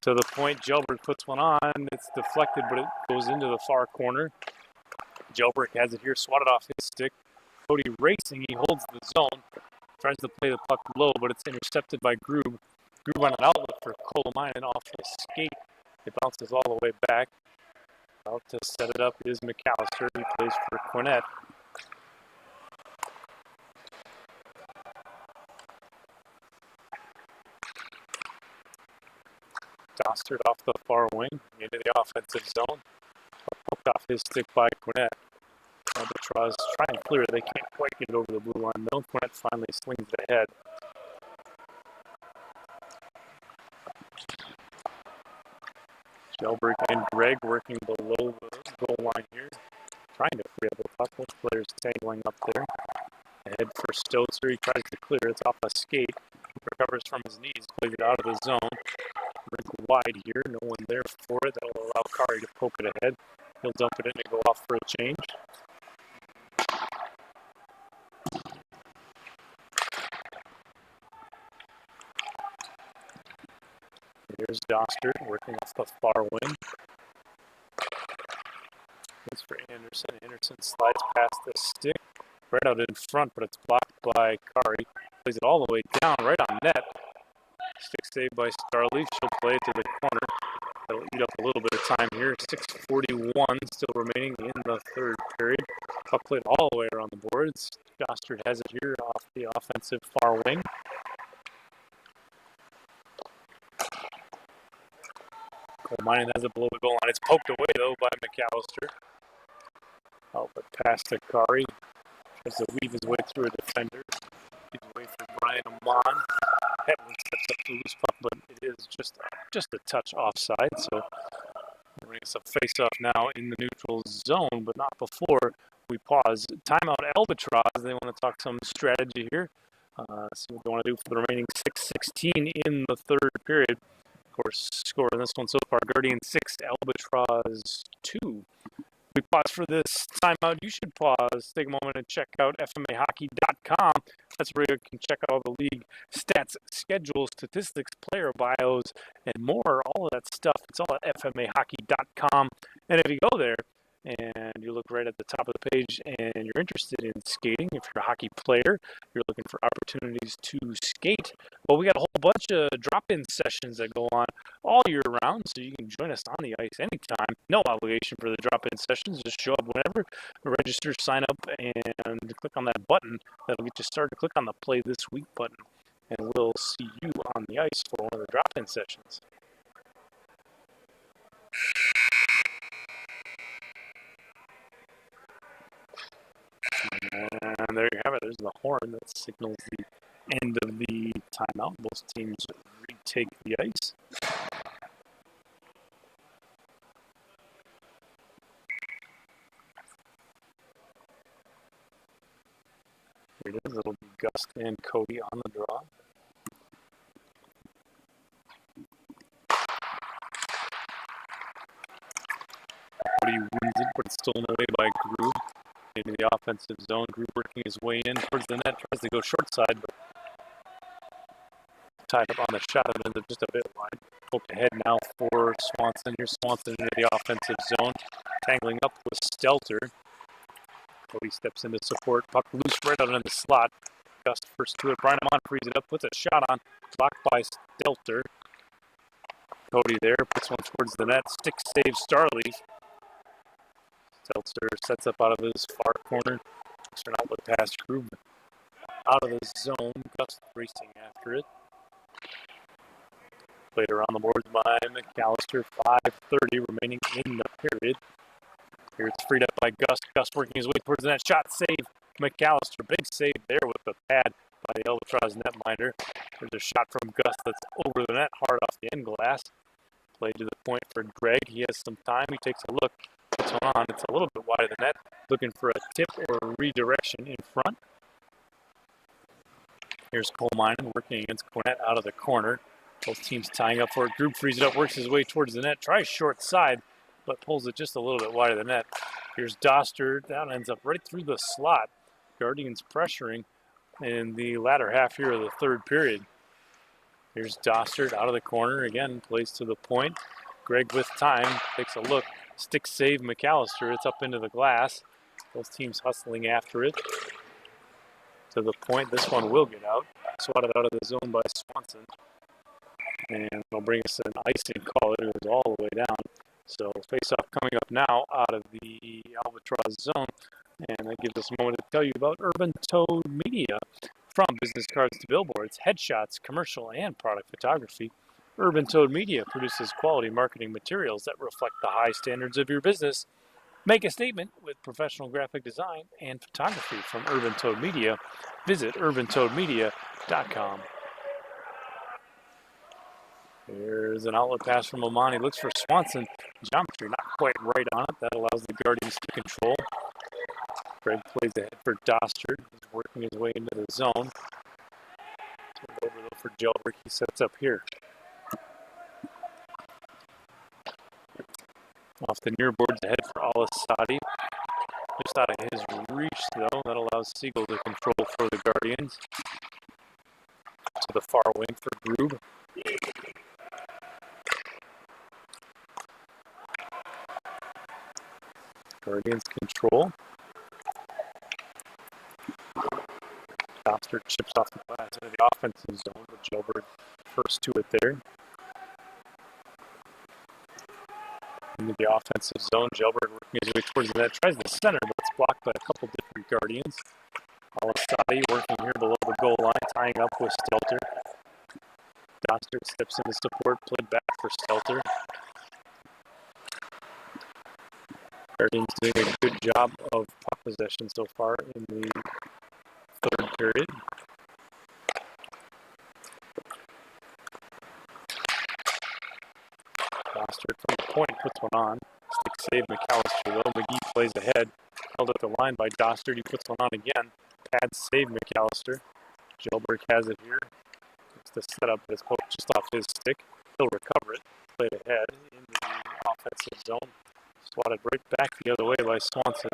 To the point, Kjellberg puts one on. It's deflected, but it goes into the far corner. Kjellberg has it here, swatted off his stick. Cody racing, he holds the zone. Tries to play the puck low, but it's intercepted by Grube. Grube on an outlet for Kolamainen off his skate. It bounces all the way back. Out to set it up is McAllister. He plays for Quinette. Dostered off the far wing into the offensive zone. Poked off his stick by Quinette. Albatross try and clear it. They can't quite get it over the blue line. Though Quinette finally slings it ahead. Kjellberg and Gregg working below the goal line here. Trying to free up the puck. Both players tangling up there. Ahead for Stelzer. He tries to clear. It's off a skate. Recovers from his knees. Plays it out of the zone. Rink wide here. No one there for it. That'll allow Kari to poke it ahead. He'll dump it in and go off for a change. Here's Doster working off the far wing. It's for Anderson. Anderson slides past the stick. Right out in front, but it's blocked by Kari. Plays it all the way down, right on net. Stick saved by Starleaf. She'll play it to the corner. That'll eat up a little bit of time here. 6:41 still remaining in the third period. Puck played all the way around the boards. Dostard has it here off the offensive far wing. Coleman has it below the goal line. It's poked away, though, by McAllister. Oh, but past to Kari. Tries to weave his way through a defender. Gives away for Brian Amon. Hetland steps up to loose puck, but it is just a touch offside. So we're going to face-off now in the neutral zone, but not before we pause. Timeout Albatross. They want to talk some strategy here. See what they want to do for the remaining 6:16 in the third period. Of course, score in this one so far: Guardian 6, Albatross 2. We pause for this timeout. You should pause, take a moment and check out FMAhockey.com. That's where you can check out all the league stats, schedules, statistics, player bios, and more. All of that stuff. It's all at FMAhockey.com. And if you go there and you look right at the top of the page and you're interested in skating, if you're a hockey player, you're looking for opportunities to skate, well, we got a whole bunch of drop-in sessions that go on all year round, so you can join us on the ice anytime. No obligation for the drop-in sessions. Just show up whenever, register, sign up, and click on that button. That'll get you started. Click on the Play This Week button, and we'll see you on the ice for one of the drop-in sessions. And there you have it. There's the horn that signals the end of the timeout. Both teams retake the ice. Here it is. It'll be Gust and Cody on the draw. Cody wins it, but it's stolen away by Groove. Into the offensive zone. Groove working his way in towards the net. Tries to go short side, but tied up on the shot. It ends up just a bit wide. Poked ahead now for Swanson. Here's Swanson into the offensive zone. Tangling up with Stelter. Cody steps into support. Puck loose right out in the slot. Gust first to it. Brian Amon frees it up. Puts a shot on. Blocked by Stelter. Cody there. Puts one towards the net. Stick save Starleaf. Stelter sets up out of his far corner. It's an outlet pass. Groove out of the zone. Gust racing after it. Played around the boards by McAllister. 5:30 remaining in the period. Here it's freed up by Gust. Gust working his way towards the net. Shot save. McAllister. Big save there with the pad by the Albatross netminder. There's a shot from Gust that's over the net, hard off the end glass. Played to the point for Greg. He has some time. He takes a look. Puts one on. It's a little bit wide of the net. Looking for a tip or a redirection in front. Here's Coleman working against Cornett out of the corner. Both teams tying up for it. Group frees it up, works his way towards the net. Tries short side, but pulls it just a little bit wide of the net. Here's Doster. That ends up right through the slot. Guardians pressuring in the latter half here of the third period. Here's Doster out of the corner. Again, plays to the point. Greg with time. Takes a look. Stick save McAllister. It's up into the glass. Both teams hustling after it. To the point. This one will get out. Swatted out of the zone by Swanson. And it'll bring us an icing call. It goes all the way down. So face-off coming up now out of the Albatross zone. And that gives us a moment to tell you about Urban Toad Media. From business cards to billboards, headshots, commercial, and product photography, Urban Toad Media produces quality marketing materials that reflect the high standards of your business. Make a statement with professional graphic design and photography from Urban Toad Media. Visit urbantoadmedia.com. There's an outlet pass from Oman. He looks for Swanson. Geometry not quite right on it. That allows the Guardians to control. Greg plays ahead for Doster. He's working his way into the zone. Turned over though for Jelbrick. He sets up here. Off the near boards ahead for Al-Assadi. Just out of his reach, though. That allows Siegel to control for the Guardians. To the far wing for Grube. Guardians control. Doster chips off the glass into the offensive zone, but Gilbert first to it there. Into the offensive zone, Gilbert working his way towards the net, tries the center, but it's blocked by a couple different Guardians. Al-Assadi working here below the goal line, tying up with Stelter. Doster steps into support, played back for Stelter. Guardians doing a good job of puck possession so far in the third period. Doster from the point puts one on. Stick save McAllister though. McGee plays ahead. Held at the line by Doster. He puts one on again. Pad save McAllister. Gilbert has it here. It's the setup, but it's poked just off his stick. He'll recover it. Played ahead in the offensive zone. Swatted right back the other way by Swanson.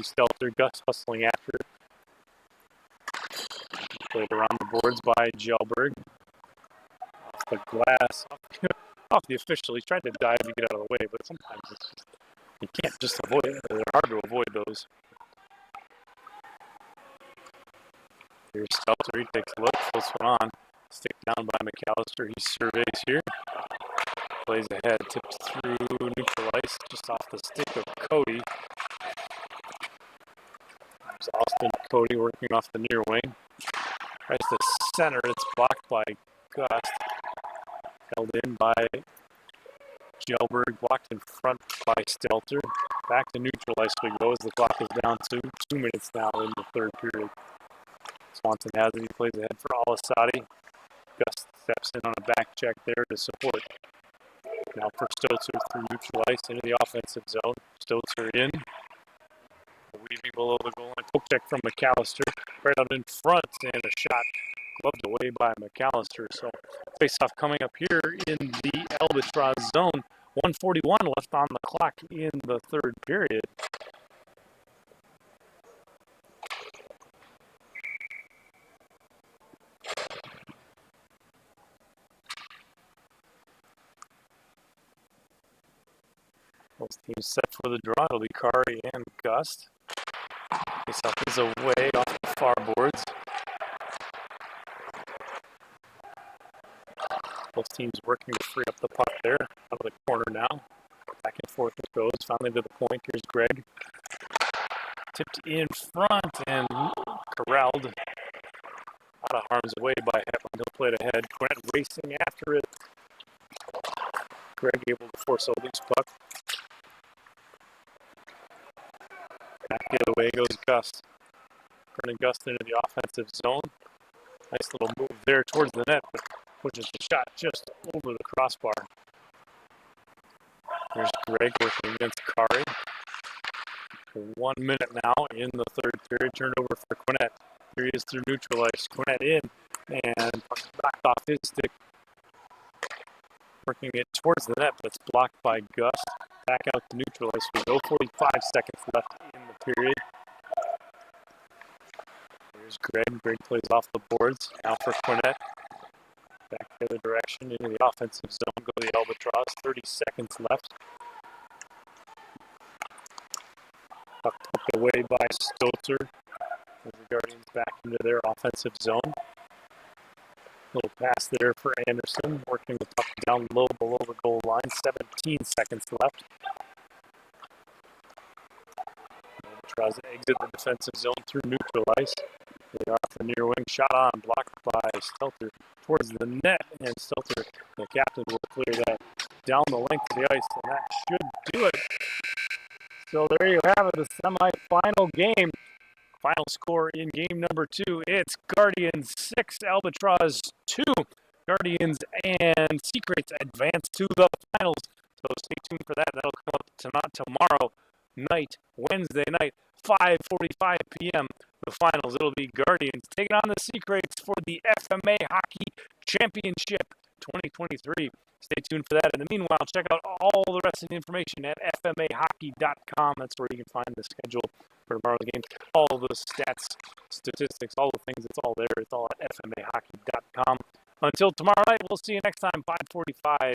Stelter. Gus hustling after it. Played around the boards by Gjelberg. Off the glass. Off the official. He's trying to dive to get out of the way, but sometimes it's just, you can't just avoid it. They're hard to avoid those. Here's Stelter. He takes a look. Puts one on. Stick down by McAllister. He surveys here. Plays ahead. Tips through. Neutralized just off the stick of Cody. There's Austin Cody working off the near wing. Tries to center. It's blocked by Gust. Held in by Gjelberg. Blocked in front by Stelter. Back to neutralized we go as the clock is down to 2 minutes now in the third period. Swanson has it. He plays ahead for Al-Assadi. Gust steps in on a back check there to support. Now for Stotzer through neutralized into the offensive zone. Stotzer in. Weaving below the goal line. Poke check from McAllister. Right out in front and a shot gloved away by McAllister. So face-off coming up here in the Albatross zone. 1:41 left on the clock in the third period. Both teams set for the draw. It'll be Kari and Gust. Face-off is away off the far boards. Both teams working to free up the puck there. Out of the corner now. Back and forth it goes. Finally to the point. Here's Greg. Tipped in front and corralled. Out of harm's way by Hetland. He'll play it ahead. Grant racing after it. Greg able to force a loose puck. Back the other way goes Gust. Turning Gust into the offensive zone. Nice little move there towards the net, but pushes the shot just over the crossbar. There's Greg working against Kari. 1 minute now in the third period. Turned over for Quinnett. Here he is through neutralized. Quinnett in and knocked off his stick. Working it towards the net, but it's blocked by Gust. Back out to neutralized. We go 45 seconds left in the period. Here's Greg. Greg plays off the boards. Now for Quinnett. Back the other direction into the offensive zone. Go to the Albatross. 30 seconds left. Puck tucked away by Stotzer. As the Guardians back into their offensive zone. Little pass there for Anderson. Working the puck down low below the goal line. 17 seconds left. Albatross exit the defensive zone through neutralized. They off the near wing. Shot on. Blocked by Stelter towards the net. And Stelter, the captain, will clear that down the length of the ice. And that should do it. So there you have it, the semi-final game. Final score in game number 2. It's Guardians 6, Albatross 2. Guardians and Secrets advance to the finals. So stay tuned for that. That'll come up tomorrow night, Wednesday night, 5:45 p.m. The finals. It'll be Guardians taking on the Secrets for the FMA Hockey Championship 2023. Stay tuned for that. In the meanwhile, check out all the rest of the information at fmahockey.com. That's where you can find the schedule for tomorrow's games, all the stats, statistics, all the things. It's all there. It's all at fmahockey.com. Until tomorrow night, we'll see you next time, 5:45